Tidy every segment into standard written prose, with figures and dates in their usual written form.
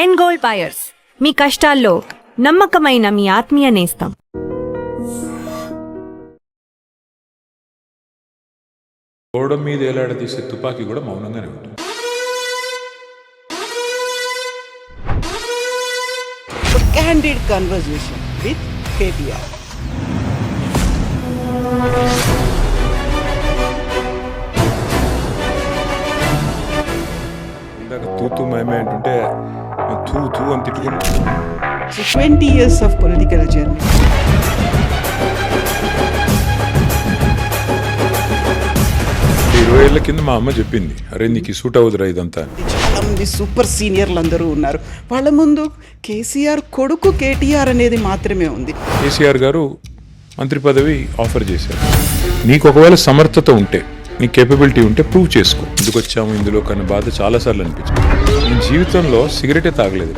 End gold buyers, మీ కష్టాల్లో నమ్మకమైన మీ ఆత్మీయ నేస్తం. గోడ మీద ఏలాడదీసే తుపాకీ కూడా మౌనంగానే ఉంటుంది. Candid conversation with KTR. ఇందాక తూతూ మేమే అంటుంటే తూ తూ అని తిట్టుకుని So 20 years of political journey. ఇరవై ఏళ్ల కింద మా అమ్మ చెప్పింది, అరే నీకు సూట్ అవుతురా ఇదంతా. చాలా మంది సూపర్ సీనియర్లు అందరూ ఉన్నారు. వాళ్ళ ముందు కేసీఆర్ కొడుకు కేటీఆర్ అనేది మాత్రమే ఉంది. కేసీఆర్ గారు మంత్రి పదవి ఆఫర్ చేశారు. నీకు ఒకవేళ సమర్థత ఉంటే, నీ కేపబిలిటీ ఉంటే ప్రూవ్ చేసుకో. ఎందుకు వచ్చాము ఇందులో కన్నా బాధ చాలాసార్లు అనిపించింది. నేను జీవితంలో సిగరెటే తాగలేదు.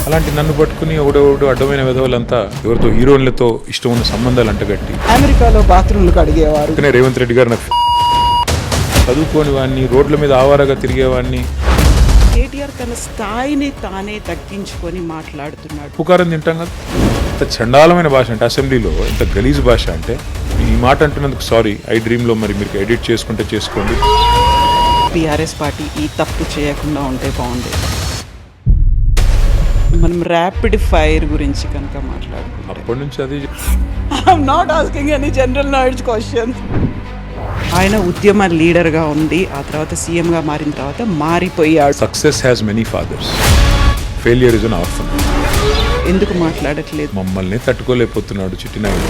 అలాంటి నన్ను పట్టుకుని ఒకడోడు అడ్డమైన విధవలంతా ఎవరితో హీరోయిన్లతో ఇష్టం ఉన్న సంబంధాలు అంటగట్టి అమెరికాలో బాత్రూమ్లు కడిగేవారు. రేవంత్ రెడ్డి గారు నాకు చదువుకోని వాడిని, రోడ్ల మీద ఆవారగా తిరిగేవాడిని. కేటీఆర్ తన స్థాయిని తానే తగ్గించుకొని మాట్లాడుతున్నాడు. పుకారం తింటాం కదా, ఇంత చండాలమైన భాష అంటే, అసెంబ్లీలో ఇంత గలీజ్ భాష అంటే, ఈ మాట అంటున్నందుకు సారీ. ఐ డ్రీమ్లో మరి మీరు ఎడిట్ చేసుకుంటే చేసుకోండి. టీఆర్ఎస్ పార్టీ ఈ తప్పు చేయకుండా ఉంటే బాగుండేది. మనం ర్యాపిడ్ ఫైర్ గురించి కనుక మాట్లాడుకుంటాం. అప్పటి నుంచి అది I'm not asking any general knowledge question. ఆయన ఉద్యమ లీడర్గా ఉంది, ఆ తర్వాత సీఎంగా మారిన తర్వాత మారిపోయాడు. Success has many fathers, failure is an orphan. ఎందుకు మాట్లాడట్లేదు? మమ్మల్ని తట్టుకోలేకపోతున్నాడు చిట్టినాయుడు.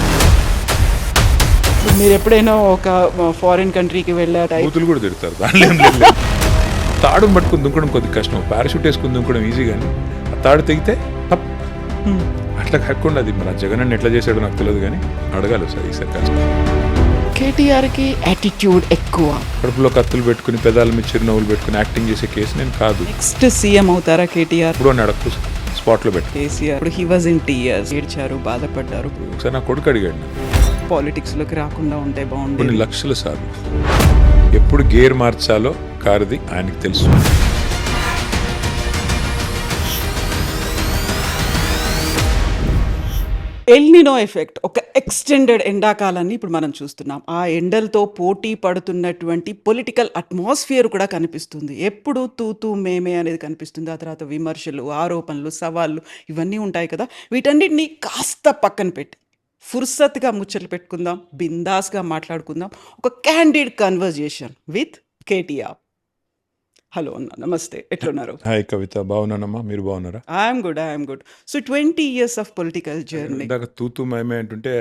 మీరు ఎప్పుడైనా ఒక ఫారిన్ కంట్రీకి వెళ్ళారా? బూతులు కూడా తిడతారు, దానిలో ఏం లేదు. తాడును పట్టుకుని దుంకడం కొద్ది కష్టం, పారాషూట్ వేసుకుని దుంకడం ఈజీ. కానీ ఆ తాడు తెగితే అట్లా కాకుండా అది మన జగన్ అన్న ఎట్లా చేశాడో నాకు తెలియదు, కానీ అడగాలి సార్ ఈసారి కష్టం. కేటీఆర్కి యాటిట్యూడ్ ఎక్కువ. కడుపులో కత్తులు పెట్టుకుని పెదాల మీద చిరునవ్వులు పెట్టుకుని యాక్టింగ్ చేసే కేసు నేను కాదు. నెక్స్ట్ సీఎం అవుతారా కేటీఆర్? ఇప్పుడు అడక్కు స్పాట్లో పెట్టి. కేసీఆర్ ఇప్పుడు హీ వాజ్ ఇన్ టీయర్స్, ఏడ్చారు, బాధపడ్డారు. ఒకసారి నా కొడుకు అడిగాడు, పాలిటిక్స్లోకి రాకుండా ఉంటే కొన్ని బాగుంటుంది. లక్షల సార్లు ఎప్పుడు గేర్ మార్చాలో కారుది ఆయనకి తెలుసు. ఎల్నినో ఎఫెక్ట్, ఒక ఎక్స్టెండెడ్ ఎండాకాలాన్ని ఇప్పుడు మనం చూస్తున్నాం. ఆ ఎండలతో పోటీ పడుతున్నటువంటి పొలిటికల్ అట్మాస్ఫియర్ కూడా కనిపిస్తుంది. ఎప్పుడు తూతూ మేమే అనేది కనిపిస్తుంది. ఆ తర్వాత విమర్శలు, ఆరోపణలు, సవాళ్ళు ఇవన్నీ ఉంటాయి కదా. వీటన్నిటిని కాస్త పక్కన పెట్టి ఫుర్సత్గా ముచ్చట్లు పెట్టుకుందాం, బిందాస్గా మాట్లాడుకుందాం. ఒక candid conversation with KTR. Hello అన్న, నమస్తే, ఎట్లున్నారు? హాయ్ కవిత, బాగున్నానమ్మా, మీరు బాగున్నారా? I'm good. So 20 years of political journey. ఇందాక తూతూ మేమే అంటుంటే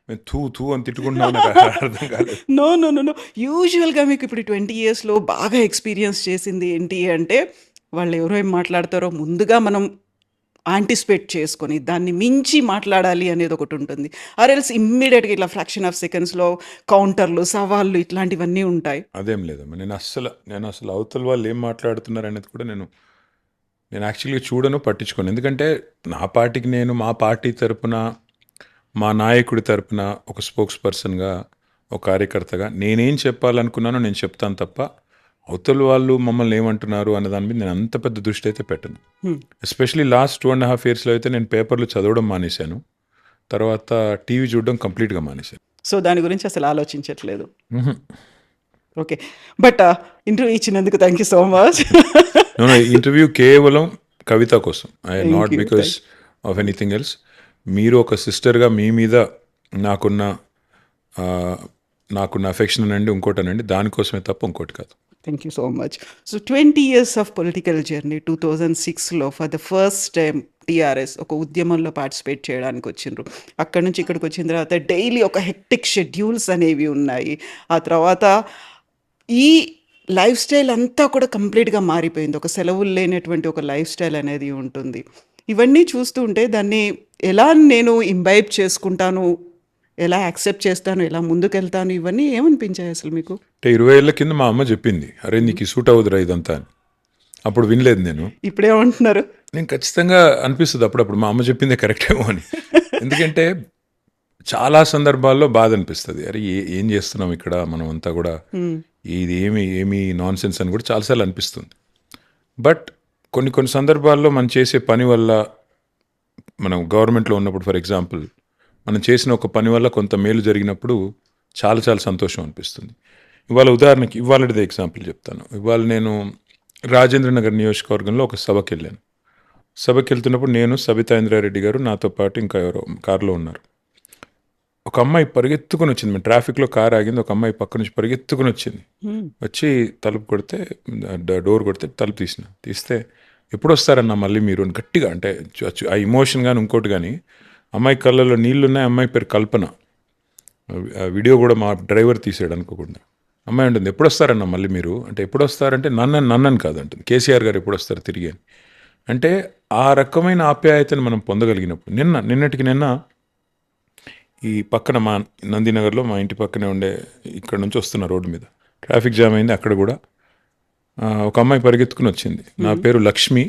మేము తూ తూ అని తిట్టుకుంటున్నాం, నాకు అర్థం కాలేదు. నో. యూజువల్గా మీకు ఇప్పుడు 20 yearsలో బాగా ఎక్స్పీరియన్స్ చేసింది ఏంటి అంటే, వాళ్ళు ఎవరో ఏం మాట్లాడతారో ముందుగా మనం యాంటిసిపేట్ చేసుకొని దాన్ని మించి మాట్లాడాలి అనేది ఒకటి ఉంటుంది. ఆర్ఎల్స్ ఇమ్మీడియట్గా ఇట్లా ఫ్రాక్షన్ ఆఫ్ సెకండ్స్లో కౌంటర్లు, సవాళ్ళు ఇట్లాంటివన్నీ ఉంటాయి. అదేం లేదమ్మా, నేను అసలు అవతల వాళ్ళు ఏం మాట్లాడుతున్నారు అనేది కూడా నేను యాక్చువల్గా చూడను, పట్టించుకోను. ఎందుకంటే నా పార్టీకి నేను మా పార్టీ తరపున, మా నాయకుడి తరపున ఒక స్పోక్స్ పర్సన్గా, ఒక కార్యకర్తగా నేనేం చెప్పాలనుకున్నానో నేను చెప్తాను తప్ప అవతల వాళ్ళు మమ్మల్ని ఏమంటున్నారు అన్న దాని మీద నేను అంత పెద్ద దృష్టి అయితే పెట్టను. ఎస్పెషలీ లాస్ట్ 2.5 yearsలో అయితే నేను పేపర్లు చదవడం మానేశాను, తర్వాత టీవీ చూడడం కంప్లీట్గా మానేశాను. సో దాని గురించి అసలు ఆలోచించట్లేదు. ఓకే, బట్ ఇంటర్వ్యూ ఇచ్చినందుకు thank you so much. Interview కేవలం కవిత కోసం, not because of anything else. మీరు ఒక సిస్టర్గా మీ మీద నాకున్న అఫెక్షన్ అనండి, ఇంకోటనండి, దానికోసమే తప్ప ఇంకోటి కాదు. Thank you so much. So 20 years of political journey. 2006లో for the first time TRS ఒక ఉద్యమంలో పార్టిసిపేట్ చేయడానికి వచ్చిండ్రు. అక్కడ నుంచి ఇక్కడికి వచ్చిన తర్వాత డైలీ ఒక హెక్టిక్ షెడ్యూల్స్ అనేవి ఉన్నాయి. ఆ తర్వాత ఈ లైఫ్ స్టైల్ అంతా కూడా కంప్లీట్గా మారిపోయింది. ఒక సెలవులు లేనటువంటి ఒక లైఫ్ స్టైల్ అనేది ఉంటుంది. ఇవన్నీ చూస్తూ ఉంటే దాన్ని ఎలా నేను ఇంబైబ్ చేసుకుంటాను, ఎలా యాక్సెప్ట్ చేస్తాను, ఎలా ముందుకెళ్తాను, ఇవన్నీ ఏమనిపించాయి అసలు మీకు? అంటే 20 ఏళ్ల కింద మా అమ్మ చెప్పింది, అరే నీకు సూట్ అవుతురా ఇదంతా అని. అప్పుడు వినలేదు నేను. ఇప్పుడేమంటున్నారు? నేను ఖచ్చితంగా అనిపిస్తుంది అప్పుడప్పుడు మా అమ్మ చెప్పిందే కరెక్ట్ ఏమో అని. ఎందుకంటే చాలా సందర్భాల్లో బాధ అనిపిస్తుంది, అరే ఏం చేస్తున్నాం ఇక్కడ మనం అంతా కూడా, ఇది ఏమి నాన్ సెన్స్ అని కూడా చాలాసార్లు అనిపిస్తుంది. బట్ కొన్ని సందర్భాల్లో మనం చేసే పని వల్ల, మనం గవర్నమెంట్లో ఉన్నప్పుడు ఫర్ ఎగ్జాంపుల్ మనం చేసిన ఒక పని వల్ల కొంత మేలు జరిగినప్పుడు చాలా సంతోషం అనిపిస్తుంది. ఇవాళ ఉదాహరణకి ఇవాళదే ఎగ్జాంపుల్ చెప్తాను. ఇవాళ నేను రాజేంద్ర నగర్ నియోజకవర్గంలో ఒక సభకి వెళ్ళాను. సభకి వెళ్తున్నప్పుడు నేను, సబితా ఇంద్రారెడ్డి గారు, నాతో పాటు ఇంకా ఎవరో కారులో ఉన్నారు. ఒక అమ్మాయి పరిగెత్తుకుని వచ్చింది. మేము ట్రాఫిక్లో కారు ఆగింది. ఒక అమ్మాయి పక్క నుంచి పరిగెత్తుకుని వచ్చింది. వచ్చి తలుపు కొడితే, డోర్ కొడితే తలుపు తీస్తే ఎప్పుడు వస్తారన్నా మళ్ళీ మీరు అని గట్టిగా, అంటే ఆ ఇమోషన్ కానీ ఇంకోటి కానీ, అమ్మాయి కళ్ళలో నీళ్లున్నాయి. అమ్మాయి పేరు కల్పన. ఆ వీడియో కూడా మా డ్రైవర్ తీసాడు అనుకోకుండా. అమ్మాయి ఉంటుంది, ఎప్పుడు వస్తారన్నా మళ్ళీ మీరు అంటే, ఎప్పుడు వస్తారంటే నన్నని కాదు అంటుంది, కేసీఆర్ గారు ఎప్పుడు వస్తారు తిరిగి అని. అంటే ఆ రకమైన ఆప్యాయతను మనం పొందగలిగినప్పుడు, నిన్నటికి నిన్న ఈ పక్కన మా నందినగర్లో, మా ఇంటి పక్కనే ఉండే, ఇక్కడ నుంచి వస్తున్న రోడ్డు మీద ట్రాఫిక్ జామ్ అయింది. అక్కడ కూడా ఒక అమ్మాయి పరిగెత్తుకుని వచ్చింది. నా పేరు లక్ష్మి,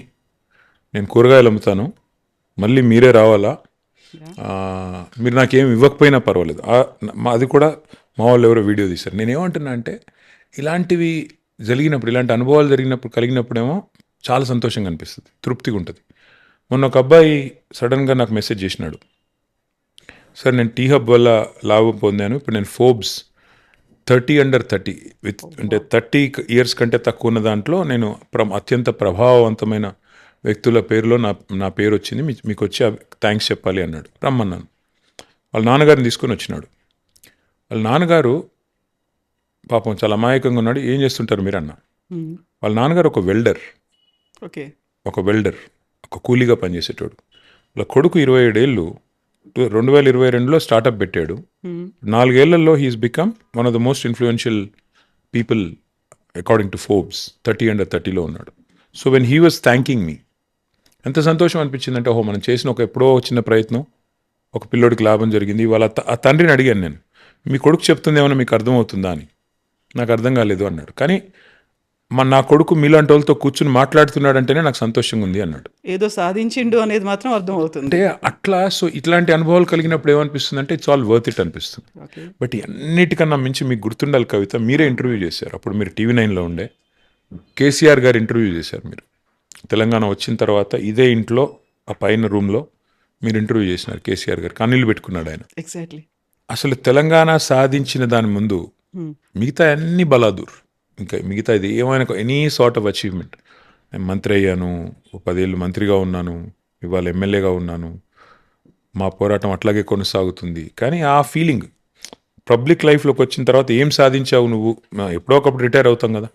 నేను కూరగాయలు అమ్ముతాను, మళ్ళీ మీరే రావాలా, మీరు నాకేం ఇవ్వకపోయినా పర్వాలేదు. అది కూడా మా వాళ్ళు ఎవరో వీడియో తీశారు. నేనేమంటున్నా అంటే, ఇలాంటివి జరిగినప్పుడు, ఇలాంటి అనుభవాలు కలిగినప్పుడేమో చాలా సంతోషంగా అనిపిస్తుంది, తృప్తిగా ఉంటుంది. మొన్న ఒక అబ్బాయి సడన్గా నాకు మెసేజ్ చేసినాడు, సార్ నేను టీ హబ్ వల్ల లాభం పొందాను, ఇప్పుడు నేను ఫోర్బ్స్ 30 అంటే 30 ఇయర్స్ కంటే తక్కువ ఉన్న దాంట్లో నేను అత్యంత ప్రభావవంతమైన వ్యక్తుల పేరులో నా పేరు వచ్చింది, మీకు వచ్చి థ్యాంక్స్ చెప్పాలి అన్నాడు. రమ్మన్నాను. వాళ్ళ నాన్నగారిని తీసుకొని వచ్చినాడు. వాళ్ళ నాన్నగారు పాపం చాలా అమాయకంగా ఉన్నాడు. ఏం చేస్తుంటారు మీరు అన్న? వాళ్ళ నాన్నగారు ఒక వెల్డర్, ఒక కూలీగా పనిచేసేటోడు. వాళ్ళ కొడుకు 27 ఏళ్ళు 2022లో స్టార్టప్ పెట్టాడు. 4 ఏళ్లలో he's become one of the most influential people according to Forbes. 30 ఉన్నాడు. So when he was thanking me, ఎంత సంతోషం అనిపించిందంటే, ఓహో మనం చేసిన ఒక ఎప్పుడో చిన్న ప్రయత్నం ఒక పిల్లోడికి లాభం జరిగింది. వాళ్ళ ఆ తండ్రిని అడిగాను నేను, మీ కొడుకు చెప్తుంది ఏమన్నా మీకు అర్థమవుతుందా అని. నాకు అర్థం కాలేదు అన్నాడు. కానీ నా కొడుకు మీలాంటి వాళ్ళతో కూర్చుని మాట్లాడుతున్నాడంటేనే నాకు సంతోషంగా ఉంది అన్నాడు. ఏదో సాధించిండు అనేది మాత్రం అర్థమవుతుంది. అంటే అట్లా, సో ఇట్లాంటి అనుభవాలు కలిగినప్పుడు ఏమనిపిస్తుంది అంటే, ఇట్స్ ఆల్ వర్త్ ఇట్ అనిపిస్తుంది. బట్ అన్నిటికన్నా మించి మీకు గుర్తుండాలి కవిత, మీరే ఇంటర్వ్యూ చేశారు. అప్పుడు మీరు TV9లో ఉండే, కేసీఆర్ గారు ఇంటర్వ్యూ చేశారు. మీరు తెలంగాణ వచ్చిన తర్వాత ఇదే ఇంట్లో ఆ పైన రూమ్లో మీరు ఇంటర్వ్యూ చేసినారు. కేసీఆర్ గారు కన్నీళ్ళు పెట్టుకున్నాడు ఆయన. ఎగ్జాక్ట్లీ. అసలు తెలంగాణ సాధించిన దాని ముందు మిగతా అన్ని బలాదూర్, ఇంకా మిగతా ఇది ఏమైనా ఎనీ సార్ట్ ఆఫ్ అచీవ్మెంట్, నేను మంత్రి అయ్యాను, 10 ఏళ్ళు మంత్రిగా ఉన్నాను, ఇవాళ ఎమ్మెల్యేగా ఉన్నాను, మా పోరాటం అట్లాగే కొనసాగుతుంది. కానీ ఆ ఫీలింగ్ పబ్లిక్ లైఫ్లోకి వచ్చిన తర్వాత ఏం సాధించావు నువ్వు, ఎప్పుడో ఒకప్పుడు రిటైర్ అవుతాం కదా,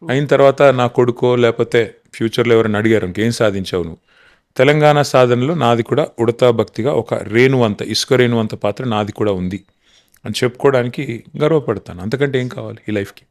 అయిన తర్వాత నా కొడుకో లేకపోతే ఫ్యూచర్లో ఎవరైనా అడిగారు ఇంకేం సాధించావు నువ్వు, తెలంగాణ సాధనలో నాది కూడా ఉడతా భక్తిగా ఒక ఇసుక రేణు అంత పాత్ర నాది కూడా ఉంది అని చెప్పుకోవడానికి గర్వపడతాను. అంతకంటే ఏం కావాలి ఈ లైఫ్కి.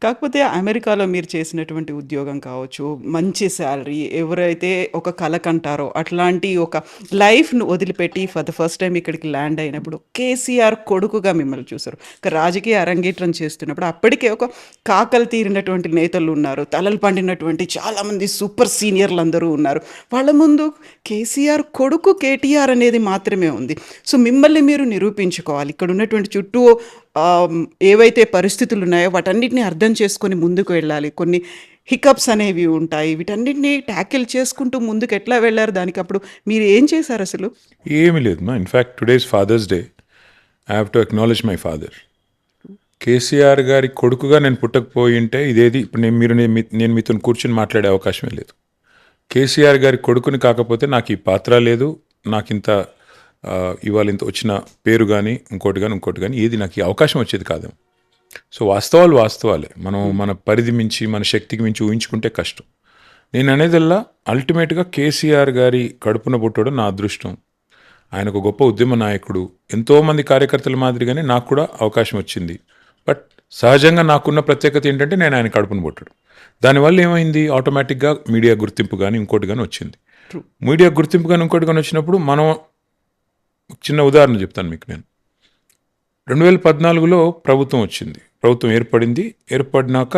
కాకపోతే అమెరికాలో మీరు చేసినటువంటి ఉద్యోగం కావచ్చు, మంచి శాలరీ, ఎవరైతే ఒక కల కంటారో అట్లాంటి ఒక లైఫ్ను వదిలిపెట్టి ఫర్ ద ఫస్ట్ టైం ఇక్కడికి ల్యాండ్ అయినప్పుడు కేసీఆర్ కొడుకుగా మిమ్మల్ని చూశారు. ఒక రాజకీయ అరంగేట్రం చేస్తున్నప్పుడు అప్పటికే ఒక కాకలు తీరినటువంటి నేతలు ఉన్నారు, తలలు పండినటువంటి చాలామంది సూపర్ సీనియర్లు అందరూ ఉన్నారు. వాళ్ళ ముందు కేసీఆర్ కొడుకు కేటీఆర్ అనేది మాత్రమే ఉంది. సో మిమ్మల్ని మీరు నిరూపించుకోవాలి. ఇక్కడ ఉన్నటువంటి చుట్టూ ఏవైతే పరిస్థితులు ఉన్నాయో వాటన్నిటిని అర్థం చేసుకొని ముందుకు వెళ్ళాలి. కొన్ని హికప్స్ అనేవి ఉంటాయి, వీటన్నిటిని ట్యాకిల్ చేసుకుంటూ ముందుకు ఎట్లా వెళ్ళారు? దానికి అప్పుడు మీరు ఏం చేశారు అసలు? ఏమీ లేదు మా. In fact today is Father's Day. I have to acknowledge my father. KCR గారి కొడుకుగా నేను పుట్టకపోయి ఉంటే ఇదేది ఇప్పుడు నేను మీతో కూర్చొని మాట్లాడే అవకాశమే లేదు. కేసీఆర్ గారి కొడుకుని కాకపోతే నాకు ఈ పాత్ర లేదు, నాకు ఇంత ఇవాళ ఇంత వచ్చిన పేరు కానీ ఇంకోటి కానీ ఏది నాకు ఈ అవకాశం వచ్చేది కాదేమో. సో వాస్తవాలే. మనం మన పరిధి మించి, మన శక్తికి మించి ఊహించుకుంటే కష్టం. నేను అనేదల్లా అల్టిమేట్గా కేసీఆర్ గారి కడుపున పుట్టడం నా అదృష్టం. ఆయన ఒక గొప్ప ఉద్యమ నాయకుడు, ఎంతోమంది కార్యకర్తల మాదిరిగానే నాకు కూడా అవకాశం వచ్చింది. బట్ సహజంగా నాకున్న ప్రత్యేకత ఏంటంటే నేను ఆయన కడుపున పుట్టడం. దానివల్ల ఏమైంది, ఆటోమేటిక్గా మీడియా గుర్తింపు కానీ ఇంకోటి కానీ వచ్చింది. మీడియా గుర్తింపు కానీ ఇంకోటి కానీ వచ్చినప్పుడు మనం, చిన్న ఉదాహరణ చెప్తాను మీకు నేను. 2014లో ప్రభుత్వం వచ్చింది, ప్రభుత్వం ఏర్పడినాక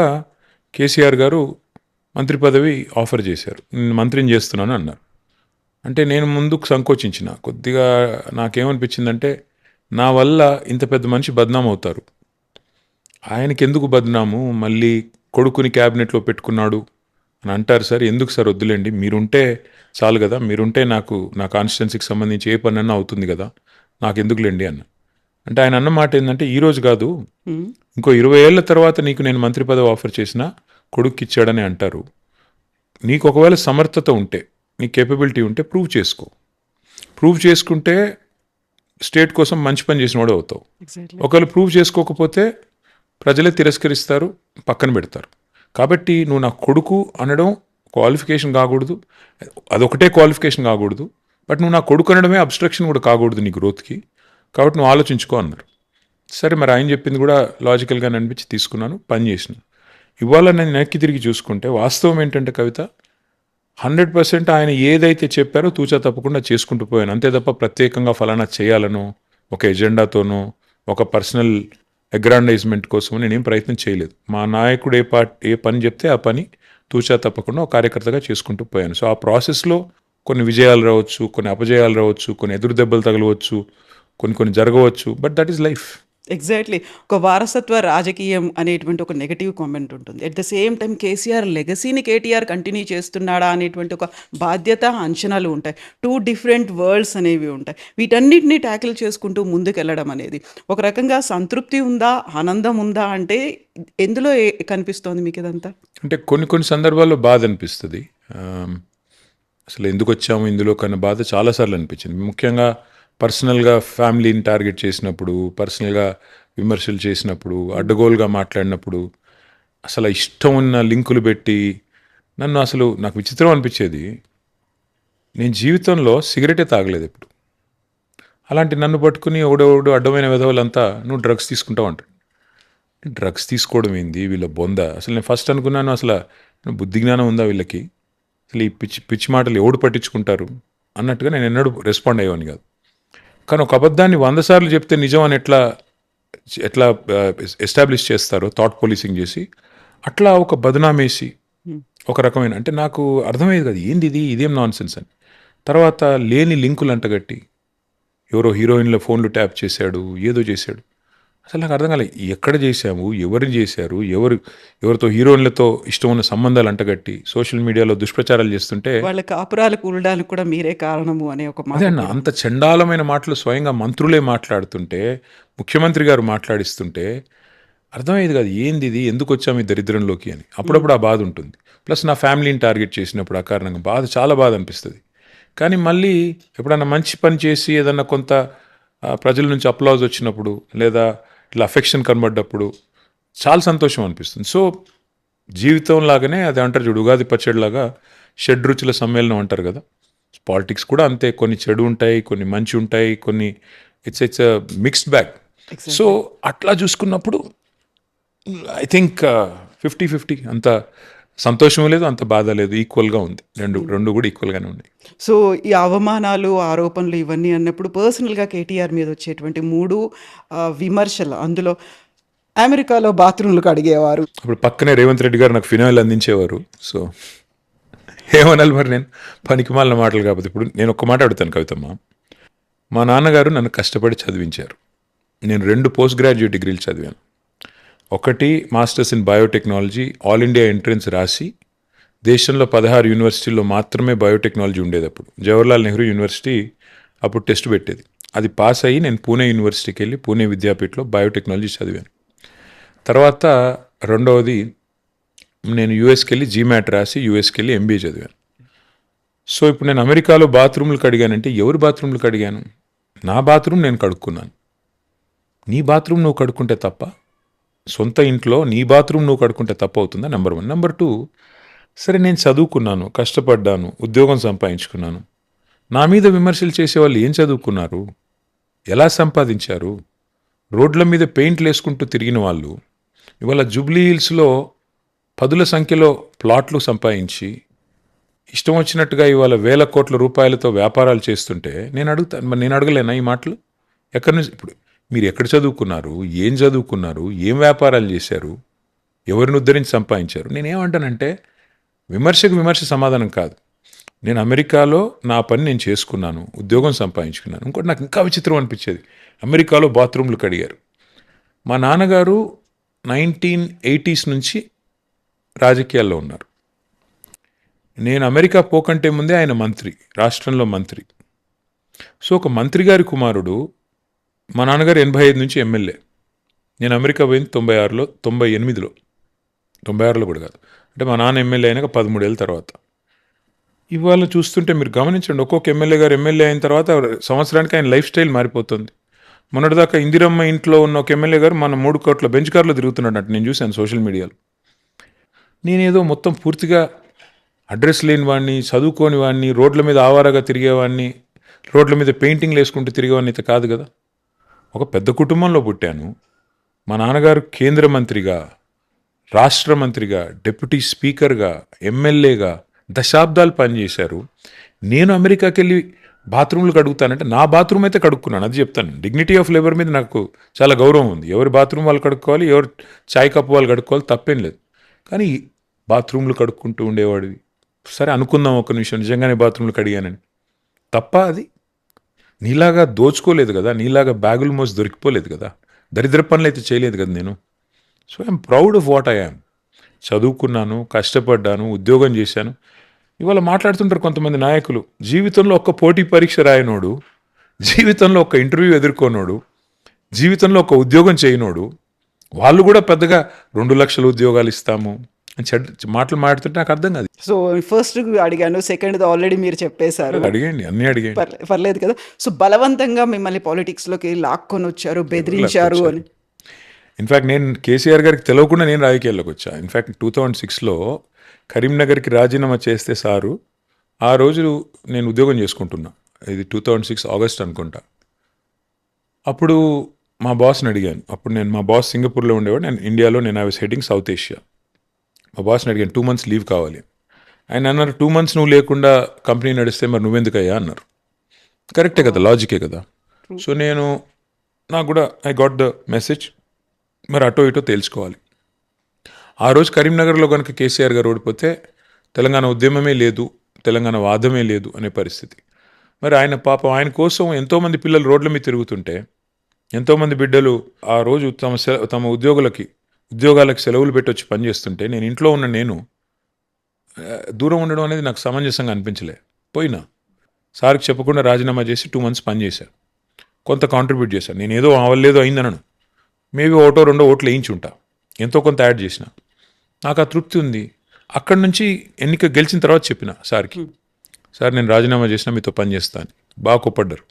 కేసీఆర్ గారు మంత్రి పదవి ఆఫర్ చేశారు. నేను మంత్రిని చేస్తున్నాను అన్నారు. అంటే నేను ముందుకు సంకోచించిన కొద్దిగా. నాకేమనిపించిందంటే, నా వల్ల ఇంత పెద్ద మనిషి బద్నాం అవుతారు, ఆయనకి ఎందుకు బద్నాము, మళ్ళీ కొడుకుని క్యాబినెట్లో పెట్టుకున్నాడు అని అంటారు. సార్ ఎందుకు సార్ వద్దులేండి, మీరుంటే చాలు కదా, మీరుంటే నాకు నా కాన్స్టిట్యున్సీకి సంబంధించి ఏ పని అన్నా అవుతుంది కదా, నాకు ఎందుకులేండి అన్న. అంటే ఆయన అన్న మాట ఏంటంటే, ఈ రోజు కాదు, ఇంకో 20 ఏళ్ల తర్వాత నీకు నేను మంత్రి పదవి ఆఫర్ చేసినా కొడుక్కి ఇచ్చాడని అంటారు. నీకు ఒకవేళ సమర్థత ఉంటే, నీ కేపబిలిటీ ఉంటే ప్రూవ్ చేసుకుంటే స్టేట్ కోసం మంచి పని చేసిన వాడు అవుతావు. ఎగ్జాక్ట్లీ. ఒకవేళ ప్రూవ్ చేసుకోకపోతే ప్రజలే తిరస్కరిస్తారు, పక్కన పెడతారు. కాబట్టి నువ్వు నా కొడుకు అనడం క్వాలిఫికేషన్ కాకూడదు, అదొకటే క్వాలిఫికేషన్ కాకూడదు, బట్ నువ్వు నా కొడుకు అనడమే అబ్స్ట్రక్షన్ కూడా కాకూడదు నీ గ్రోత్కి. కాబట్టి నువ్వు ఆలోచించుకో అన్నారు. సరే, మరి ఆయన చెప్పింది కూడా లాజికల్గానే అనిపించి తీసుకున్నాను, పని చేసిన. ఇవాళ నేను వెనక్కి తిరిగి చూసుకుంటే వాస్తవం ఏంటంటే కవిత, 100% ఆయన ఏదైతే చెప్పారో తూచా తప్పకుండా చేసుకుంటూ పోయాను. అంతే తప్ప ప్రత్యేకంగా ఫలానా చేయాలనో, ఒక ఎజెండాతోనో, ఒక పర్సనల్ అగ్రాండైజ్మెంట్ కోసం నేనేం ప్రయత్నం చేయలేదు. మా నాయకుడు ఏ పని చెప్తే ఆ పని తూచా తప్పకుండా ఒక కార్యకర్తగా చేసుకుంటూ పోయాను. సో ఆ ప్రాసెస్లో కొన్ని విజయాలు రావచ్చు, కొన్ని అపజయాలు రావచ్చు, కొన్ని ఎదురు దెబ్బలు తగలవచ్చు, కొన్ని జరగవచ్చు, but that is life. Exactly. ఒక వారసత్వ రాజకీయం అనేటువంటి ఒక నెగటివ్ కామెంట్ ఉంటుంది. At the same time KCR లెగసీని కేటీఆర్ కంటిన్యూ చేస్తున్నాడా అనేటువంటి ఒక బాధ్యత, అంచనాలు ఉంటాయి. 2 డిఫరెంట్ వరల్డ్స్ అనేవి ఉంటాయి. వీటన్నిటిని ట్యాకిల్ చేసుకుంటూ ముందుకెళ్ళడం అనేది ఒక రకంగా సంతృప్తి ఉందా, ఆనందం ఉందా అంటే ఎందులో కనిపిస్తోంది మీకు ఇదంతా? అంటే కొన్ని సందర్భాల్లో బాధ అనిపిస్తుంది. అసలు ఎందుకు వచ్చాము ఇందులో కన్నా బాధ చాలాసార్లు అనిపించింది. ముఖ్యంగా పర్సనల్గా ఫ్యామిలీని టార్గెట్ చేసినప్పుడు, పర్సనల్గా విమర్శలు చేసినప్పుడు, అడ్డగోలుగా మాట్లాడినప్పుడు, అసలు ఇష్టం ఉన్న లింకులు పెట్టి నాకు విచిత్రం అనిపించేది. నేను జీవితంలో సిగరెటే తాగలేదు ఎప్పుడు. అలాంటి నన్ను పట్టుకుని ఒకడోడు అడ్డమైన విధవులంతా నువ్వు డ్రగ్స్ తీసుకుంటావు అంటాడు. డ్రగ్స్ తీసుకోవడం ఏంది వీళ్ళ బొంద? అసలు నేను ఫస్ట్ అనుకున్నాను, అసలు బుద్ధి జ్ఞానం ఉందా వీళ్ళకి, అసలు ఈ పిచ్చి మాటలు ఎవడు పట్టించుకుంటారు అన్నట్టుగా నేను ఎన్నడూ రెస్పాండ్ అయ్యేవాని కాదు. కానీ ఒక అబద్ధాన్ని 100 సార్లు చెప్తే నిజం అని ఎట్లా ఎస్టాబ్లిష్ చేస్తారో థాట్ పోలీసింగ్ చేసి, అట్లా ఒక బదనామేసి ఒక రకమైన, అంటే నాకు అర్థమయ్యేది కాదు ఏంది ఇదేం నాన్ సెన్స్ అని. తర్వాత లేని లింకులు అంటగట్టి ఎవరో హీరోయిన్ల ఫోన్లు ట్యాప్ చేశాడు, ఏదో చేశాడు. అసలు నాకు అర్థం కాలేదు, ఎక్కడ చేశాము, ఎవరిని చేశారు, ఎవరితో హీరోయిన్లతో ఇష్టం ఉన్న సంబంధాలు అంటగట్టి సోషల్ మీడియాలో దుష్ప్రచారాలు చేస్తుంటే, వాళ్ళ కాపురాలు కూలడానికి కూడా మీరే కారణము అనే ఒక మాట అదే అన్న, అంత చండాలమైన మాటలు స్వయంగా మంత్రులే మాట్లాడుతుంటే, ముఖ్యమంత్రి గారు మాట్లాడిస్తుంటే అర్థమయ్యేది కాదు ఏంది ఇది, ఎందుకు వచ్చాము ఈ దరిద్రంలోకి అని. అప్పుడప్పుడు ఆ బాధ ఉంటుంది. ప్లస్ నా ఫ్యామిలీని టార్గెట్ చేసినప్పుడు ఆ కారణంగా చాలా బాధ అనిపిస్తుంది. కానీ మళ్ళీ ఎప్పుడన్నా మంచి పని చేసి ఏదన్నా కొంత ప్రజల నుంచి అప్లాజ్ వచ్చినప్పుడు, లేదా ఇట్లా అఫెక్షన్ కనబడ్డప్పుడు చాలా సంతోషం అనిపిస్తుంది. సో జీవితం లాగానే అది అంటారు చూడు, ఉగాది పచ్చడిలాగా షడ్రుచుల సమ్మేళనం అంటారు కదా, పాలిటిక్స్ కూడా అంతే. కొన్ని చెడు ఉంటాయి, కొన్ని మంచి ఉంటాయి, కొన్ని ఇట్స్ మిక్స్డ్ బ్యాగ్. సో అట్లా చూసుకున్నప్పుడు ఐ థింక్ 50-50, అంత సంతోషం లేదు, అంత బాధ లేదు, ఈక్వల్గా ఉంది. రెండు కూడా ఈక్వల్గానే ఉన్నాయి. సో ఈ అవమానాలు, ఆరోపణలు ఇవన్నీ అన్నప్పుడు పర్సనల్గా కేటీఆర్ మీద వచ్చేటువంటి 3 విమర్శలు, అందులో అమెరికాలో బాత్రూమ్లు కడిగేవారు. అప్పుడు పక్కనే రేవంత్ రెడ్డి గారు నాకు ఫినాయిల్ అందించేవారు. సో ఏమనాలి మరి, నేను పనికిమాలిన మాటలు కాకపోతే. ఇప్పుడు నేను ఒక్క మాట అడుగుతాను కవితమ్మ, మా నాన్నగారు నన్ను కష్టపడి చదివించారు. నేను 2 పోస్ట్ గ్రాడ్యుయేట్ డిగ్రీలు చదివాను. ఒకటి masters in biotechnology, all India entrance రాసి దేశంలో 16 యూనివర్సిటీల్లో మాత్రమే బయోటెక్నాలజీ ఉండేది. అప్పుడు జవహర్లాల్ నెహ్రూ యూనివర్సిటీ అప్పుడు టెస్ట్ పెట్టేది. అది పాస్ అయ్యి నేను పూణే యూనివర్సిటీకి వెళ్ళి పూణే విద్యాపీఠలో బయోటెక్నాలజీ చదివాను. తర్వాత రెండవది నేను యూఎస్కి వెళ్ళి జీమాట్ రాసి యూఎస్కి వెళ్ళి ఎంబీఏ చదివాను. సో ఇప్పుడు నేను అమెరికాలో బాత్రూమ్లు కడిగానంటే ఎవరి బాత్రూమ్లు కడిగాను? నా బాత్రూమ్ నేను కడుక్కున్నాను. నీ బాత్రూమ్ నువ్వు కడుక్కుంటే తప్ప, సొంత ఇంట్లో నీ బాత్రూమ్ నువ్వు కడుక్కుంటే తప్పు అవుతుందా? నెంబర్ 1. నెంబర్ 2, సరే నేను చదువుకున్నాను, కష్టపడ్డాను, ఉద్యోగం సంపాదించుకున్నాను. నా మీద విమర్శలు చేసేవాళ్ళు ఏం చదువుకున్నారు, ఎలా సంపాదించారు? రోడ్ల మీద పెయింట్లు వేసుకుంటూ తిరిగిన వాళ్ళు ఇవాళ జూబ్లీ హిల్స్లో 10ల సంఖ్యలో ప్లాట్లు సంపాదించి ఇష్టం వచ్చినట్టుగా ఇవాళ వేల కోట్ల రూపాయలతో వ్యాపారాలు చేస్తుంటే నేను అడుగుతాను, మరి నేను అడగలేనా ఈ మాటలు? ఎక్కడి నుంచి, ఇప్పుడు మీరు ఎక్కడ చదువుకున్నారు, ఏం చదువుకున్నారు, ఏం వ్యాపారాలు చేశారు, ఎవరిని ఉద్ధరించి సంపాదించారు? నేనేమంటానంటే, విమర్శకు విమర్శ సమాధానం కాదు. నేను అమెరికాలో నా పని నేను చేసుకున్నాను, ఉద్యోగం సంపాదించుకున్నాను. ఇంకోటి నాకు ఇంకా విచిత్రం అనిపించేది, అమెరికాలో బాత్రూమ్లు కడిగారు. మా నాన్నగారు 1980s నుంచి రాజకీయాల్లో ఉన్నారు. నేను అమెరికా పోకంటే ముందే ఆయన మంత్రి, రాష్ట్రంలో మంత్రి. సో ఒక మంత్రి గారి కుమారుడు, మా నాన్నగారు 85 నుంచి ఎమ్మెల్యే. నేను అమెరికా పోయింది 96లో, 98లో, 96లో కూడా కాదు, అంటే మా నాన్న ఎమ్మెల్యే అయినాక 13 ఏళ్ళ తర్వాత. ఇవాళ చూస్తుంటే మీరు గమనించండి, ఒక్కొక్క ఎమ్మెల్యే గారు ఎమ్మెల్యే అయిన తర్వాత సంవత్సరానికి ఆయన లైఫ్ స్టైల్ మారిపోతుంది. మొన్నటిదాకా ఇందిరమ్మ ఇంట్లో ఉన్న ఒక ఎమ్మెల్యే గారు మన 3 కోట్ల బెంచ్ కార్లో తిరుగుతున్నాడు, నేను చూశాను సోషల్ మీడియాలో. నేనేదో మొత్తం పూర్తిగా అడ్రస్ లేని వాడిని, చదువుకోని వాడిని, రోడ్ల మీద ఆవారాగా తిరిగేవాడిని, రోడ్ల మీద పెయింటింగ్లు వేసుకుంటూ తిరిగేవాడిని అయితే కాదు కదా. ఒక పెద్ద కుటుంబంలో పుట్టాను. మా నాన్నగారు కేంద్ర మంత్రిగా, రాష్ట్ర మంత్రిగా, డిప్యూటీ స్పీకర్గా, ఎమ్మెల్యేగా దశాబ్దాలు పనిచేశారు. నేను అమెరికాకి వెళ్ళి బాత్రూమ్లు కడుగుతానంటే నా బాత్రూమ్ అయితే కడుక్కున్నాను, అది చెప్తాను. డిగ్నిటీ ఆఫ్ లేబర్ మీద నాకు చాలా గౌరవం ఉంది. ఎవరి బాత్రూమ్ వాళ్ళు కడుక్కోవాలి, ఎవరు చాయ్ కప్పు వాళ్ళు కడుక్కోవాలి, తప్పేం లేదు. కానీ బాత్రూమ్లు కడుక్కుంటూ ఉండేవాడివి. సరే అనుకుందాం ఒక నిమిషం, నిజంగానే బాత్రూమ్లు కడిగానని. తప్ప అది నీలాగా దోచుకోలేదు కదా, నీలాగా బ్యాగులు మోసి దొరికిపోలేదు కదా, దరిద్ర పనులు అయితే చేయలేదు కదా నేను. So I'm proud of what I am. చదువుకున్నాను, కష్టపడ్డాను, ఉద్యోగం చేశాను. ఇవాళ మాట్లాడుతుంటారు కొంతమంది నాయకులు, జీవితంలో ఒక్క పోటీ పరీక్ష రాయనోడు, జీవితంలో ఒక ఇంటర్వ్యూ ఎదుర్కోనోడు, జీవితంలో ఒక ఉద్యోగం చేయనోడు, వాళ్ళు కూడా పెద్దగా 2 లక్షల ఉద్యోగాలు ఇస్తాము అని మాటలు మాట్లాడుతుంటే నాకు అర్థం కాదు. సో ఫస్ట్ అడిగాను, సెకండ్ ఆల్రెడీ మీరు చెప్పేశారు. అడిగండి, అన్నీ అడిగండి. పర్లేదు కదా. సో బలవంతంగా మిమ్మల్ని పాలిటిక్స్లోకి లాక్కొని వచ్చారు, బెదిరించారు అని. ఇన్ఫ్యాక్ట్ నేను కేసీఆర్ గారికి తెలియకుండా నేను రాజకీయాల్లోకి వచ్చా. ఇన్ఫ్యాక్ట్ 2006లో కరీంనగర్కి రాజీనామా చేస్తే సారు, ఆ రోజు నేను ఉద్యోగం చేసుకుంటున్నా. ఇది 2006 ఆగస్ట్ అనుకుంటా. అప్పుడు మా బాస్ని అడిగాను. అప్పుడు మా బాస్ సింగపూర్లో ఉండేవాడు, నేను ఇండియాలో, నేను I was heading south Asia. మా బాస్ని అడిగాను 2 months లీవ్ కావాలి. ఆయన అన్నారు 2 months నువ్వు లేకుండా కంపెనీ నడిస్తే మరి నువ్వెందుకయ్యా అన్నారు. కరెక్టే కదా, లాజికే కదా. సో నాకు కూడా ఐ గాట్ ద మెసేజ్, మరి అటో ఇటో తేల్చుకోవాలి. ఆ రోజు కరీంనగర్లో కనుక కేసీఆర్ గారు ఓడిపోతే తెలంగాణ ఉద్యమమే లేదు, తెలంగాణ వాదమే లేదు అనే పరిస్థితి. మరి ఆయన పాపం, ఆయన కోసం ఎంతోమంది పిల్లలు రోడ్ల మీద తిరుగుతుంటే, ఎంతోమంది బిడ్డలు ఆ రోజు తమ ఉద్యోగాలకు సెలవులు పెట్టి వచ్చి పనిచేస్తుంటే, నేను ఇంట్లో ఉన్న నేను దూరం ఉండడం అనేది నాకు సమంజసంగా అనిపించలే. పోయినా సార్కి చెప్పకుండా రాజీనామా చేసి 2 months పనిచేశాను. కొంత కాంట్రిబ్యూట్ చేశాను. నేను ఏదో అవ్వలేదో అయిందనను, మేబీ 1-2 ఓట్లు వేయించుంటా, ఎంతో కొంత యాడ్ చేసిన. నాకు ఆ తృప్తి ఉంది. అక్కడి నుంచి ఎన్నిక గెలిచిన తర్వాత చెప్పిన సార్కి, సార్ నేను రాజీనామా చేసినా మీతో పనిచేస్తాను. బాగా కోప్పడ్డారు.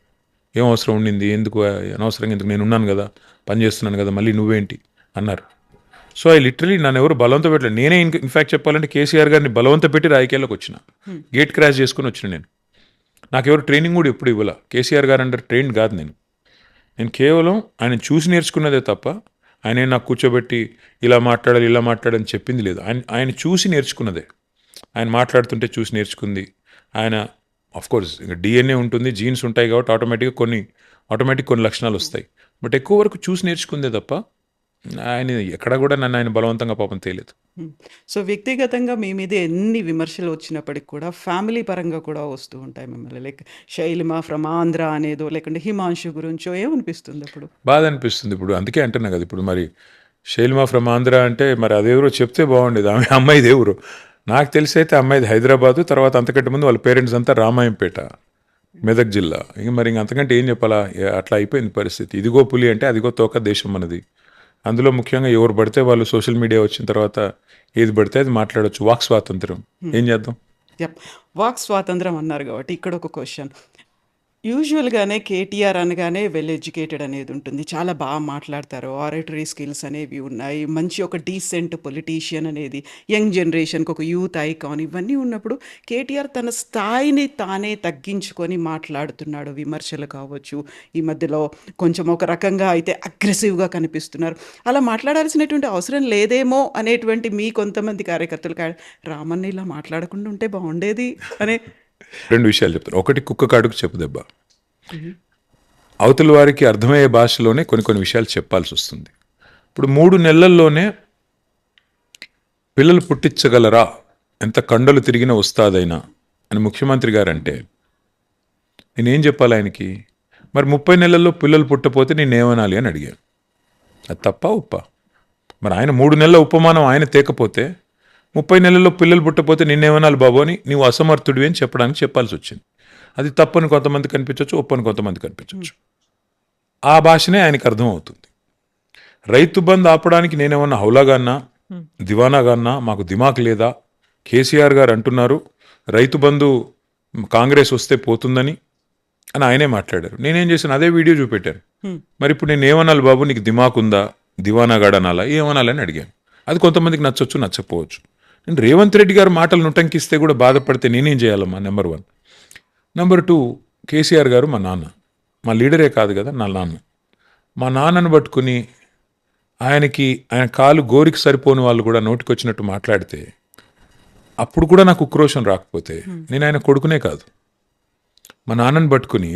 ఏం అవసరం ఉండింది, ఎందుకు అనవసరంగా, ఎందుకు, నేను ఉన్నాను కదా, పనిచేస్తున్నాను కదా, మళ్ళీ నువ్వేంటి అన్నారు. సో ఐ లిటరలీ నన్ను ఎవరు బలవంతం పెట్టలేదు. నేనే ఇన్ఫ్యాక్ట్ చెప్పాలంటే కేసీఆర్ గారిని బలవంతం పెట్టి రాజకీయాల్లోకి వచ్చిన. గేట్ క్రాష్ చేసుకుని వచ్చిన నేను. నాకెవరు ట్రైనింగ్ కూడా ఎప్పుడు ఇవ్వాల. కేసీఆర్ గారు అండర్ ట్రైన్ కాదు నేను కేవలం ఆయన చూసి నేర్చుకున్నదే తప్ప ఆయన నాకు కూర్చోబెట్టి ఇలా మాట్లాడని చెప్పింది లేదు. ఆయన చూసి నేర్చుకున్నదే. ఆయన మాట్లాడుతుంటే చూసి నేర్చుకుంది. ఆయన ఆఫ్కోర్స్ ఇంకా డిఎన్ఏ ఉంటుంది, జీన్స్ ఉంటాయి కాబట్టి ఆటోమేటిక్ కొన్ని లక్షణాలు వస్తాయి. బట్ ఎక్కువ వరకు చూసి నేర్చుకుందే తప్ప ఆయన ఎక్కడ కూడా నన్ను ఆయన బలవంతంగా పాపం తేలేదు. సో వ్యక్తిగతంగా మీ మీద ఎన్ని విమర్శలు వచ్చినప్పటికి కూడా ఫ్యామిలీ పరంగా కూడా వస్తూ ఉంటాయి మిమ్మల్ని, లైక్ శైలిమ ఫ్రమ్ ఆంధ్ర అనేదో, లేకుంటే హిమాంశు గురించో, ఏమనిపిస్తుంది అప్పుడు? బాధ అనిపిస్తుంది. ఇప్పుడు అందుకే అంటున్నా కదా, ఇప్పుడు మరి శైలిమ ఫ్రమ్ ఆంధ్ర అంటే మరి అదెవరో చెప్తే బాగుండేది. అమ్మాయిది ఎవరు నాకు తెలిసి అయితే, అమ్మాయిది హైదరాబాదు, తర్వాత అంతకంటే ముందు వాళ్ళ పేరెంట్స్ అంతా రామాయంపేట, మెదక్ జిల్లా. ఇంక అంతకంటే ఏం చెప్పాలా, అట్లా అయిపోయింది పరిస్థితి. ఇదిగో పులి అంటే అదిగో తోక దేశం మనది. అందులో ముఖ్యంగా ఎవరు పడితే వాళ్ళు సోషల్ మీడియా వచ్చిన తర్వాత ఏది పడితే అది మాట్లాడవచ్చు. వాక్ స్వాతంత్రం, ఏం చేద్దాం. వాక్ స్వాతంత్రం అన్నారు కాబట్టి ఇక్కడ ఒక క్వశ్చన్. యూజువల్గానే కేటీఆర్ అనగానే వెల్ ఎడ్యుకేటెడ్ అనేది ఉంటుంది, చాలా బాగా మాట్లాడతారు, ఆరేటరీ స్కిల్స్ అనేవి ఉన్నాయి, మంచి ఒక డీసెంట్ పొలిటీషియన్ అనేది, యంగ్ జనరేషన్కి ఒక యూత్ ఐకాన్, ఇవన్నీ ఉన్నప్పుడు కేటీఆర్ తన స్థాయిని తానే తగ్గించుకొని మాట్లాడుతున్నాడు. విమర్శలు కావచ్చు, ఈ మధ్యలో కొంచెం ఒక రకంగా అయితే అగ్రెసివ్గా కనిపిస్తున్నారు. అలా మాట్లాడాల్సినటువంటి అవసరం లేదేమో అనేటువంటి మీ కొంతమంది కార్యకర్తలు, రామన్న ఇలా మాట్లాడకుండా ఉంటే బాగుండేది అనే 2 విషయాలు చెప్తాను. ఒకటి, కుక్క కాడుకు చెప్పు దెబ్బ. అవతల వారికి అర్థమయ్యే భాషలోనే కొన్ని విషయాలు చెప్పాల్సి వస్తుంది. ఇప్పుడు 3 నెలల్లోనే పిల్లలు పుట్టించగలరా, ఎంత కండలు తిరిగిన వస్తాదైనా అని ముఖ్యమంత్రి గారు అంటే నేనేం చెప్పాలి ఆయనకి? మరి 30 నెలల్లో పిల్లలు పుట్టపోతే నేనేమనాలి అని అడిగాను. అది తప్ప ఉప్ప? మరి ఆయన 3 నెలల ఉపమానం ఆయన తేకపోతే 30 నెలల్లో పిల్లలు పుట్టపోతే నిన్నేమనాలి బాబు అని నీవు అసమర్థుడివి అని చెప్పాల్సి వచ్చింది. అది తప్పని కొంతమంది కనిపించవచ్చు, ఒప్పని కొంతమంది కనిపించవచ్చు. ఆ భాషనే ఆయనకు అర్థం అవుతుంది. రైతు బంద్ ఆపడానికి నేనేమన్నా హౌలాగాన్నా, దివానాగాన్నా, మాకు దిమాక్ లేదా? కేసీఆర్ గారు అంటున్నారు రైతు బంధు కాంగ్రెస్ వస్తే పోతుందని అని ఆయనే మాట్లాడారు. నేనేం చేశాను, అదే వీడియో చూపెట్టాను. మరి ఇప్పుడు నేను ఏమనాలి బాబు, నీకు దిమాక్ ఉందా, దివానాగాడు అనాలా, ఏమనాలని అడిగాను. అది కొంతమందికి నచ్చొచ్చు, నచ్చకపోవచ్చు. నేను రేవంత్ రెడ్డి గారు మాటలు నుటంకిస్తే కూడా బాధపడితే నేనేం చేయాలమ్మా? నెంబర్ 1. నెంబర్ 2, కేసీఆర్ గారు మా నాన్న, మా లీడరే కాదు కదా, నా నాన్న. మా నాన్నను పట్టుకుని ఆయన కాలు గోరికి సరిపోని వాళ్ళు కూడా నోటికొచ్చినట్టు మాట్లాడితే అప్పుడు కూడా నాకు ఉక్రోషం రాకపోతే నేను ఆయన కొడుకునే కాదు. మా నాన్నని పట్టుకుని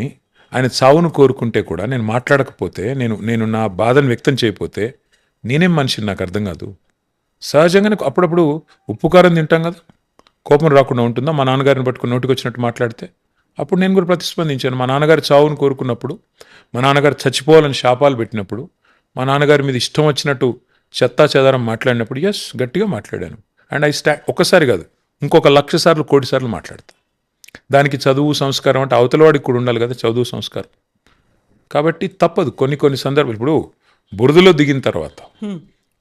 ఆయన చావును కోరుకుంటే కూడా నేను మాట్లాడకపోతే, నేను నా బాధను వ్యక్తం చేయకపోతే నేనేం మనిషిని నాకు అర్థం కాదు. సహజంగానే అప్పుడప్పుడు ఉప్పు కారం తింటాం కదా, కోపం రాకుండా ఉంటుందా? మా నాన్నగారిని పట్టుకుని నోటికి వచ్చినట్టు మాట్లాడితే అప్పుడు నేను కూడా ప్రతిస్పందించాను. మా నాన్నగారి చావును కోరుకున్నప్పుడు, మా నాన్నగారు చచ్చిపోవాలని శాపాలు పెట్టినప్పుడు, మా నాన్నగారి మీద ఇష్టం వచ్చినట్టు చెత్తా చెదారం మాట్లాడినప్పుడు ఎస్ గట్టిగా మాట్లాడాను. అండ్ ఒక్కసారి కాదు, ఇంకొక 1,00,000 సార్లు, 1,00,00,000 సార్లు మాట్లాడతా. దానికి చదువు సంస్కారం అంటే అవతలవాడికి కూడా ఉండాలి కదా చదువు సంస్కారం. కాబట్టి తప్పదు కొన్ని సందర్భాలు. ఇప్పుడు బురదలో దిగిన తర్వాత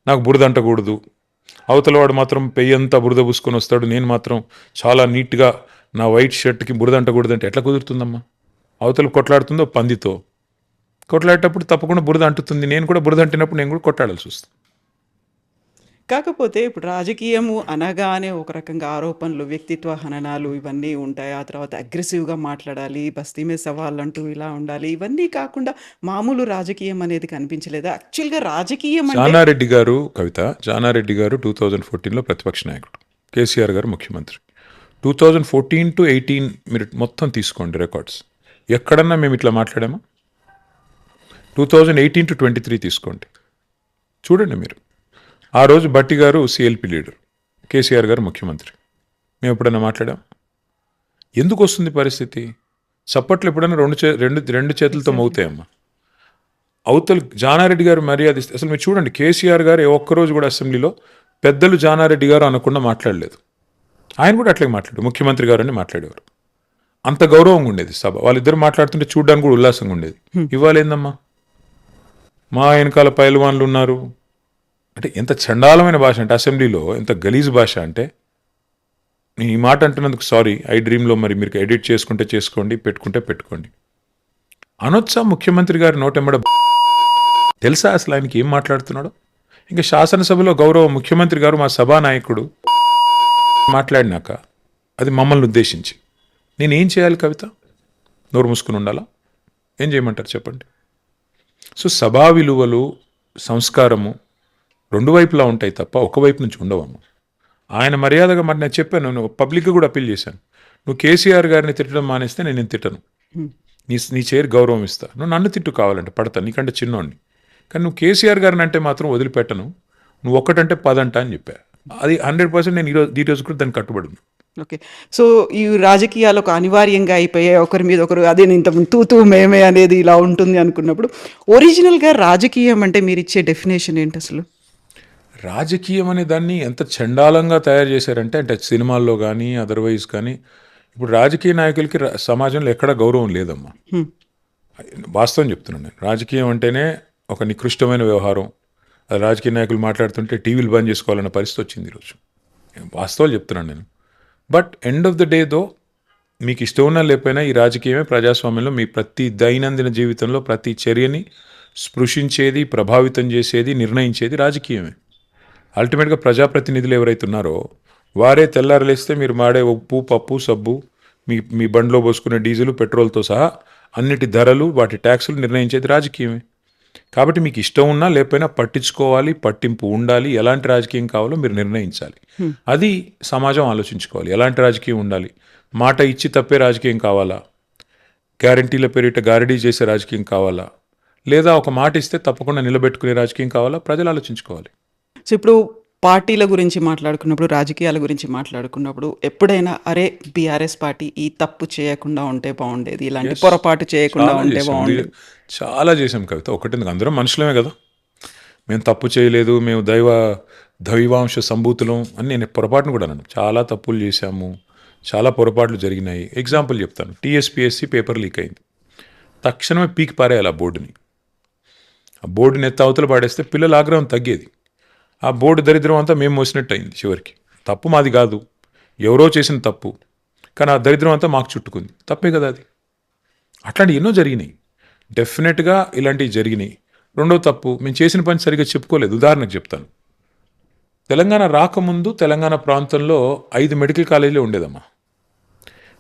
నాకు బురద అంటకూడదు, అవతలవాడు మాత్రం పెయ్యంతా బురద పూసుకొని వస్తాడు, నేను మాత్రం చాలా నీట్గా నా వైట్ షర్ట్కి బురద అంటకూడదు అంటే ఎట్లా కుదురుతుందమ్మా? అవతల కొట్లాడుతుందో పందితో, కొట్లాడేటప్పుడు తప్పకుండా బురద అంటుతుంది. నేను కూడా బురద అంటినప్పుడు నేను కూడా కొట్లాడాల్సి వస్తుంది. కాకపోతే ఇప్పుడు రాజకీయము అనగానే ఒక రకంగా ఆరోపణలు, వ్యక్తిత్వ హననాలు ఇవన్నీ ఉంటాయి. ఆ తర్వాత అగ్రెసివ్‌గా మాట్లాడాలి, బస్తీ మీద సవాల్ అంటూ ఇలా ఉండాలి. ఇవన్నీ కాకుండా మామూలు రాజకీయం అనేది కనిపించలేదా? యాక్చువల్‌గా రాజకీయం అంటే జానారెడ్డి గారు, కవిత జానారెడ్డి గారు 2014లో ప్రతిపక్ష నాయకుడు, కేసీఆర్ గారు ముఖ్యమంత్రి. 2014 to 18 మీరు మొత్తం తీసుకోండి రికార్డ్స్, ఎక్కడన్నా మేము ఇట్లా మాట్లాడామా? 2018 to 23 తీసుకోండి, చూడండి మీరు. ఆ రోజు భట్టి గారు సిఎల్పి లీడర్, కేసీఆర్ గారు ముఖ్యమంత్రి. మేము ఎప్పుడైనా మాట్లాడాం? ఎందుకు వస్తుంది పరిస్థితి? చప్పట్లు ఎప్పుడైనా రెండు చేతులతో మోగుతాయమ్మా. అవతల జానారెడ్డి గారు మర్యాద ఇస్తే అసలు మీరు చూడండి, కేసీఆర్ గారు ఏ ఒక్కరోజు కూడా అసెంబ్లీలో పెద్దలు జానారెడ్డి గారు అనకుండా మాట్లాడలేదు. ఆయన కూడా అట్లాగే మాట్లాడు, ముఖ్యమంత్రి గారు అని మాట్లాడేవారు. అంత గౌరవంగా ఉండేది సభ. వాళ్ళిద్దరు మాట్లాడుతుంటే చూడడానికి కూడా ఉల్లాసంగా ఉండేది. ఇవాళ ఏందమ్మా, మా వెనకాల పైల్వాన్లు ఉన్నారు అంటే ఎంత చండాలమైన భాష అంటే, అసెంబ్లీలో ఎంత గలీజ్ భాష అంటే. నేను ఈ మాట అంటున్నందుకు సారీ. ఐ డ్రీమ్లో మరి మీరు ఎడిట్ చేసుకుంటే చేసుకోండి, పెట్టుకుంటే పెట్టుకోండి. అనొచ్చా ముఖ్యమంత్రి గారి నోటెమ్మడ? తెలుసా అసలు ఆయనకి ఏం మాట్లాడుతున్నాడో? ఇంకా శాసనసభలో గౌరవ ముఖ్యమంత్రి గారు మా సభానాయకుడు మాట్లాడినాక అది మమ్మల్ని ఉద్దేశించి నేనేం చేయాలి కవిత? నోరు మూసుకుని ఉండాలా? ఏం చేయమంటారు చెప్పండి? సో సభా విలువలు, సంస్కారము రెండు వైపులా ఉంటాయి తప్ప ఒకవైపు నుంచి ఉండవమ్మ. ఆయన మర్యాదగా మరి నేను చెప్పాను, నువ్వు పబ్లిక్గా కూడా అప్పీల్ చేశాను, నువ్వు కేసీఆర్ గారిని తిట్టడం మానేస్తే నేను తిట్టను, నీ చేరు గౌరవం ఇస్తా. నువ్వు నన్ను తిట్టు కావాలంటే పడతాను, నీకంటే చిన్నోడిని. కానీ నువ్వు కేసీఆర్ గారిని అంటే మాత్రం వదిలిపెట్టను, నువ్వు ఒక్కటంటే 10 అంట అని చెప్పా. అది 100% నేను ఈరోజు కూడా దాన్ని కట్టుబడి. ఓకే. సో ఈ రాజకీయాలు ఒక అనివార్యంగా అయిపోయాయి, ఒకరి మీద ఒకరు అదే ఇంతకుముందు తూతూ మేమే అనేది ఇలా ఉంటుంది అనుకున్నప్పుడు, ఒరిజినల్గా రాజకీయం అంటే మీరు ఇచ్చే డెఫినేషన్ ఏంటి అసలు? రాజకీయం అనే దాన్ని ఎంత చండాలంగా తయారు చేశారంటే, అంటే సినిమాల్లో కానీ అదర్వైజ్ కానీ ఇప్పుడు రాజకీయ నాయకులకి సమాజంలో ఎక్కడ గౌరవం లేదమ్మా. వాస్తవం చెప్తున్నాను నేను. రాజకీయం అంటేనే ఒక నికృష్టమైన వ్యవహారం. అది రాజకీయ నాయకులు మాట్లాడుతుంటే టీవీలు బంద్ చేసుకోవాలన్న పరిస్థితి వచ్చింది ఈరోజు. వాస్తవాలు చెప్తున్నాను నేను. But end of the day though, మీకు ఇష్టం ఉన్నా లేకపోయినా ఈ రాజకీయమే ప్రజాస్వామ్యంలో మీ ప్రతి దైనందిన జీవితంలో ప్రతి చర్యని స్పృశించేది, ప్రభావితం చేసేది, నిర్ణయించేది రాజకీయమే. అల్టిమేట్గా ప్రజాప్రతినిధులు ఎవరైతే ఉన్నారో వారే తెల్లారలేస్తే మీరు మాడే ఉప్పు, పప్పు, సబ్బు, మీ బండ్లో పోసుకునే డీజిల్, పెట్రోల్తో సహా అన్నిటి ధరలు, వాటి ట్యాక్సులు నిర్ణయించేది రాజకీయమే. కాబట్టి మీకు ఇష్టం ఉన్నా లేకపోయినా పట్టించుకోవాలి, పట్టింపు ఉండాలి. ఎలాంటి రాజకీయం కావాలో మీరు నిర్ణయించాలి. అది సమాజం ఆలోచించుకోవాలి. ఎలాంటి రాజకీయం ఉండాలి? మాట ఇచ్చి తప్పే రాజకీయం కావాలా? గ్యారంటీల పేరిట గారడీ చేసే రాజకీయం కావాలా? లేదా ఒక మాట ఇస్తే తప్పకుండా నిలబెట్టుకునే రాజకీయం కావాలా? ప్రజలు ఆలోచించుకోవాలి. సో ఇప్పుడు పార్టీల గురించి మాట్లాడుకున్నప్పుడు, రాజకీయాల గురించి మాట్లాడుకున్నప్పుడు ఎప్పుడైనా అరే బీఆర్ఎస్ పార్టీ ఈ తప్పు చేయకుండా ఉంటే బాగుండేది, ఇలాంటి పొరపాటు చేయకుండా ఉంటే బాగుండేది? చాలా చేసాం కవిత. ఒకటి, అందరం మనుషులమే కదా. మేము తప్పు చేయలేదు, మేము దైవాంశ సంభూతులం అని నేను పొరపాటును కూడా అన్నాను. చాలా తప్పులు చేశాము, చాలా పొరపాట్లు జరిగినాయి. ఎగ్జాంపుల్ చెప్తాను. టీఎస్పీఎస్సీ పేపర్ లీక్ అయింది. తక్షణమే పీకి పారేయాలి ఆ బోర్డుని. ఆ బోర్డుని ఎత్త అవతల పాడేస్తే పిల్లల ఆగ్రహం తగ్గేది. ఆ బోర్డు దరిద్రం అంతా మేము మోసినట్టు అయింది. చివరికి తప్పు మాది కాదు, ఎవరో చేసిన తప్పు, కానీ ఆ దరిద్రం అంతా మాకు చుట్టుకుంది. తప్పే కదా అది. అట్లాంటివి ఎన్నో జరిగినాయి. డెఫినెట్గా ఇలాంటివి జరిగినాయి. రెండో తప్పు, మేము చేసిన పని సరిగ్గా చెప్పుకోలేదు. ఉదాహరణకు చెప్తాను. తెలంగాణ రాకముందు తెలంగాణ ప్రాంతంలో 5 మెడికల్ కాలేజీలే ఉండేదమ్మా.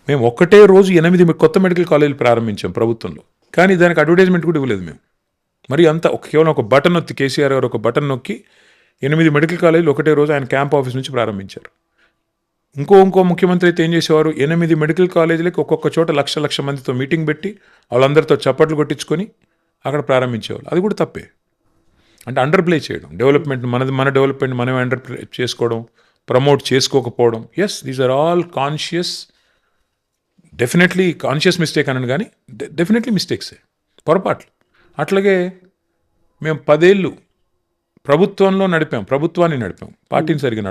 మేము ఒక్కటే రోజు 8 కొత్త మెడికల్ కాలేజీలు ప్రారంభించాం ప్రభుత్వంలో. కానీ దానికి అడ్వర్టైజ్మెంట్ కూడా ఇవ్వలేదు మేము. మరి అంత కేవలం ఒక బటన్ నొక్కి, కేసీఆర్ గారు ఒక బటన్ నొక్కి 8 మెడికల్ కాలేజీలు ఒకటే రోజు ఆయన క్యాంప్ ఆఫీస్ నుంచి ప్రారంభించారు. ఇంకో ముఖ్యమంత్రి అయితే ఏం చేసేవారు, 8 మెడికల్ కాలేజీలకి ఒక్కొక్క చోట లక్ష మందితో మీటింగ్ పెట్టి వాళ్ళందరితో చప్పట్లు కొట్టించుకొని అక్కడ ప్రారంభించేవాళ్ళు. అది కూడా తప్పే. అంటే అండర్ ప్లే చేయడం, డెవలప్మెంట్ మన డెవలప్మెంట్ మనమే అండర్ ప్లే చేసుకోవడం, ప్రమోట్ చేసుకోకపోవడం. Yes, these are all conscious, definitely conscious mistake అన్నాను, కానీ డెఫినెట్లీ మిస్టేక్సే, పొరపాట్లు. అట్లాగే మేము 10 ఏళ్ళు ప్రభుత్వాన్ని నడిపాం, పార్టీని సరిగ్గా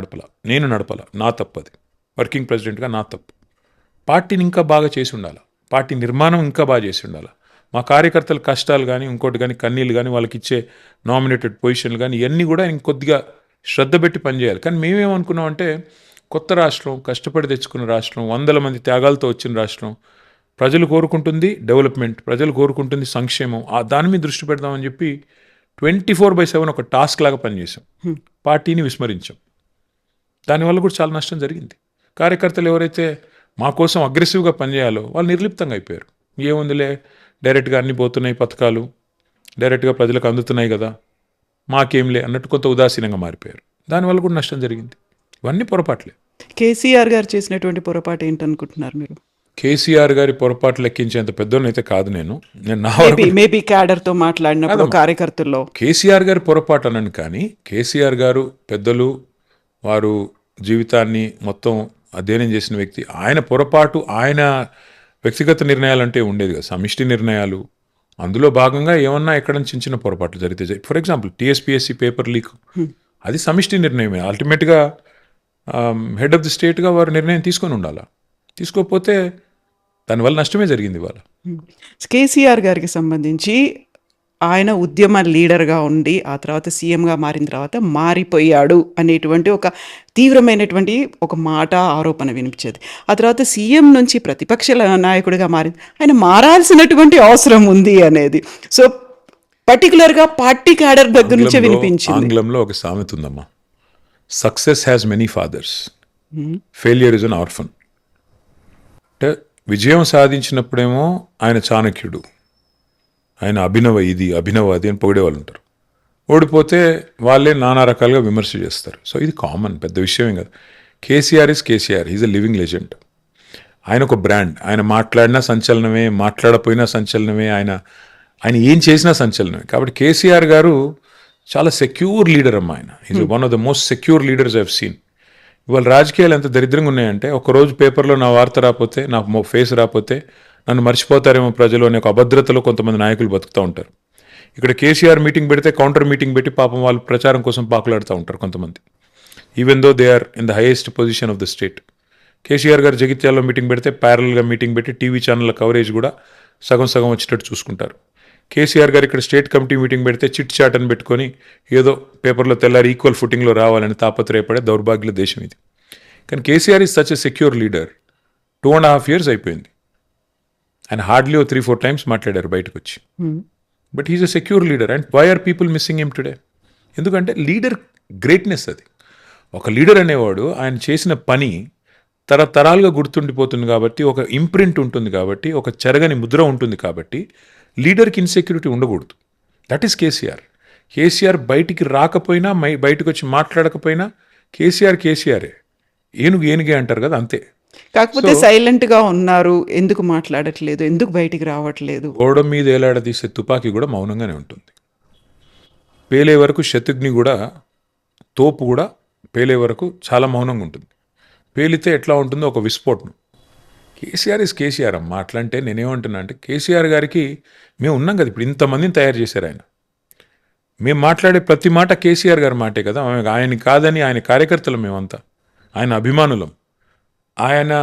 నేను నడపాల, నా తప్పది. వర్కింగ్ ప్రెసిడెంట్గా నా తప్పు. పార్టీని ఇంకా బాగా చేసి ఉండాలి, పార్టీ నిర్మాణం ఇంకా బాగా చేసి ఉండాలి. మా కార్యకర్తల కష్టాలు కానీ ఇంకోటి కానీ కన్నీళ్ళు కానీ వాళ్ళకి ఇచ్చే నామినేటెడ్ పొజిషన్లు కానీ ఇవన్నీ కూడా ఇంకొద్దిగా శ్రద్ధ పెట్టి పనిచేయాలి. కానీ మేమేమనుకున్నామంటే, కొత్త రాష్ట్రం, కష్టపడి తెచ్చుకున్న రాష్ట్రం, 100 మంది త్యాగాలతో వచ్చిన రాష్ట్రం, ప్రజలు కోరుకుంటుంది డెవలప్మెంట్, ప్రజలు కోరుకుంటుంది సంక్షేమం, దాని మీద దృష్టి పెడదామని చెప్పి 24/7 ఒక టాస్క్ లాగా పనిచేసాం. పార్టీని విస్మరించాం. దానివల్ల కూడా చాలా నష్టం జరిగింది. కార్యకర్తలు ఎవరైతే మా కోసం అగ్రెసివ్గా పనిచేయాలో వాళ్ళు నిర్లిప్తంగా అయిపోయారు. ఏముందిలే, డైరెక్ట్గా అన్ని పోతున్నాయి పథకాలు, డైరెక్ట్గా ప్రజలకు అందుతున్నాయి కదా, మాకేంలే అన్నట్టు కొంత ఉదాసీనంగా మారిపోయారు. దానివల్ల కూడా నష్టం జరిగింది. ఇవన్నీ పొరపాట్లే. కేసీఆర్ గారు చేసినటువంటి పొరపాటు ఏంటనుకుంటున్నారు మీరు? కేసీఆర్ గారి పొరపాటు లెక్కించేంత పెద్దోనైతే కాదు నేను నా మేబీ క్యాడర్తో మాట్లాడినప్పుడు కార్యకర్తల్లో కేసీఆర్ గారి పొరపాటు అన్నాను. కానీ కేసీఆర్ గారు పెద్దలు, వారు జీవితాన్ని మొత్తం అధ్యయనం చేసిన వ్యక్తి. ఆయన పొరపాటు, ఆయన వ్యక్తిగత నిర్ణయాలు అంటే ఉండేది కదా, సమిష్టి నిర్ణయాలు. అందులో భాగంగా ఏమన్నా ఎక్కడ చిన్న పొరపాట్లు జరిగితే, for example TSPSC paper leak, అది సమిష్టి నిర్ణయమే. అల్టిమేట్గా హెడ్ ఆఫ్ ది స్టేట్గా వారు నిర్ణయం తీసుకొని ఉండాలా. తీసుకోకపోతే దానివల్ల నష్టమే జరిగింది ఇవాళ. కేసీఆర్ గారికి సంబంధించి ఆయన ఉద్యమ లీడర్గా ఉండి ఆ తర్వాత సీఎంగా మారిన తర్వాత మారిపోయాడు అనేటువంటి ఒక తీవ్రమైనటువంటి ఒక మాట, ఆరోపణ వినిపించేది. ఆ తర్వాత సీఎం నుంచి ప్రతిపక్ష నాయకుడిగా మారింది. ఆయన మారాల్సినటువంటి అవసరం ఉంది అనేది సో పర్టికులర్గా పార్టీ క్యాడర్ దగ్గర నుంచే వినిపించింది. ఆంగ్లంలో ఒక సామెత ఉందమ్మా, success has many fathers, failure is an orphan. అంటే విజయం సాధించినప్పుడేమో ఆయన చాణక్యుడు, ఆయన అభినవ అది అని పొగిడేవాళ్ళు ఉంటారు. ఓడిపోతే వాళ్ళే నానా రకాలుగా విమర్శ చేస్తారు. సో ఇది కామన్, పెద్ద విషయమే కదా. KCR is a living legend. ఆయన ఒక బ్రాండ్. ఆయన మాట్లాడినా సంచలనమే, మాట్లాడపోయినా సంచలనమే, ఆయన ఏం చేసినా సంచలనమే. కాబట్టి కేసీఆర్ గారు చాలా సెక్యూర్ లీడర్ అమ్మా. ఆయన is one of the most secure leaders I have seen. ఇవాళ రాజకీయాలు ఎంత దరిద్రంగా ఉన్నాయంటే, ఒకరోజు పేపర్లో నా వార్త రాకపోతే, నా ఫేస్ రాకపోతే నన్ను మర్చిపోతారేమో ప్రజలు అనే ఒక అభద్రతలో కొంతమంది నాయకులు బతుకుతూ ఉంటారు. ఇక్కడ కేసీఆర్ మీటింగ్ పెడితే కౌంటర్ మీటింగ్ పెట్టి పాపం వాళ్ళు ప్రచారం కోసం పాకులాడుతూ ఉంటారు కొంతమంది, even though they are in the highest position of the state. KCR గారు జగిత్యాలలో మీటింగ్ పెడితే ప్యారల్గా మీటింగ్ పెట్టి టీవీ ఛానళ్ళ కవరేజ్ కూడా సగం వచ్చేటట్టు చూసుకుంటారు. కేసీఆర్ గారు ఇక్కడ స్టేట్ కమిటీ మీటింగ్ పెడితే చిట్ చాట్ అని పెట్టుకొని ఏదో పేపర్లో తెల్లారి ఈక్వల్ ఫుటింగ్లో రావాలని తాపత్రయపడే దౌర్భాగ్యుల దేశం ఇది. కానీ KCR is such a secure leader. 2.5 years అయిపోయింది. ఆయన హార్డ్లీ 3-4 times మాట్లాడారు బయటకు వచ్చి. But he's a secure leader. And why are people missing him today? ఎందుకంటే లీడర్ గ్రేట్నెస్ అది. ఒక లీడర్ అనేవాడు ఆయన చేసిన పని తరతరాలుగా గుర్తుండిపోతుంది కాబట్టి, ఒక ఇంప్రింట్ ఉంటుంది కాబట్టి, ఒక చెరగని ముద్ర ఉంటుంది కాబట్టి లీడర్కి ఇన్సెక్యూరిటీ ఉండకూడదు. That is KCR. కేసీఆర్ బయటికి రాకపోయినా, బయటకు వచ్చి మాట్లాడకపోయినా కేసీఆరే. ఏనుగే అంటారు కదా, అంతే. కాకపోతే సైలెంట్గా ఉన్నారు, ఎందుకు మాట్లాడట్లేదు, ఎందుకు బయటికి రావట్లేదు. గోడ మీద ఏలాడదీసే తుపాకీ కూడా మౌనంగానే ఉంటుంది. పేలే వరకు శత్రుఘ్ని కూడా, తోపు కూడా పేలే వరకు చాలా మౌనంగా ఉంటుంది. పేలితే ఎట్లా ఉంటుందో ఒక విస్ఫోటనం. కేసీఆర్ ఇస్ కేసీఆర్ అమ్మా. అట్లా అంటే నేనేమంటున్నా అంటే, కేసీఆర్ గారికి మేము ఉన్నాం కదా, ఇప్పుడు ఇంతమందిని తయారు చేశారు ఆయన. మేము మాట్లాడే ప్రతి మాట కేసీఆర్ గారి మాటే కదా. ఆయన కాదని ఆయన కార్యకర్తలు మేమంతా, ఆయన అభిమానులం. ఆయన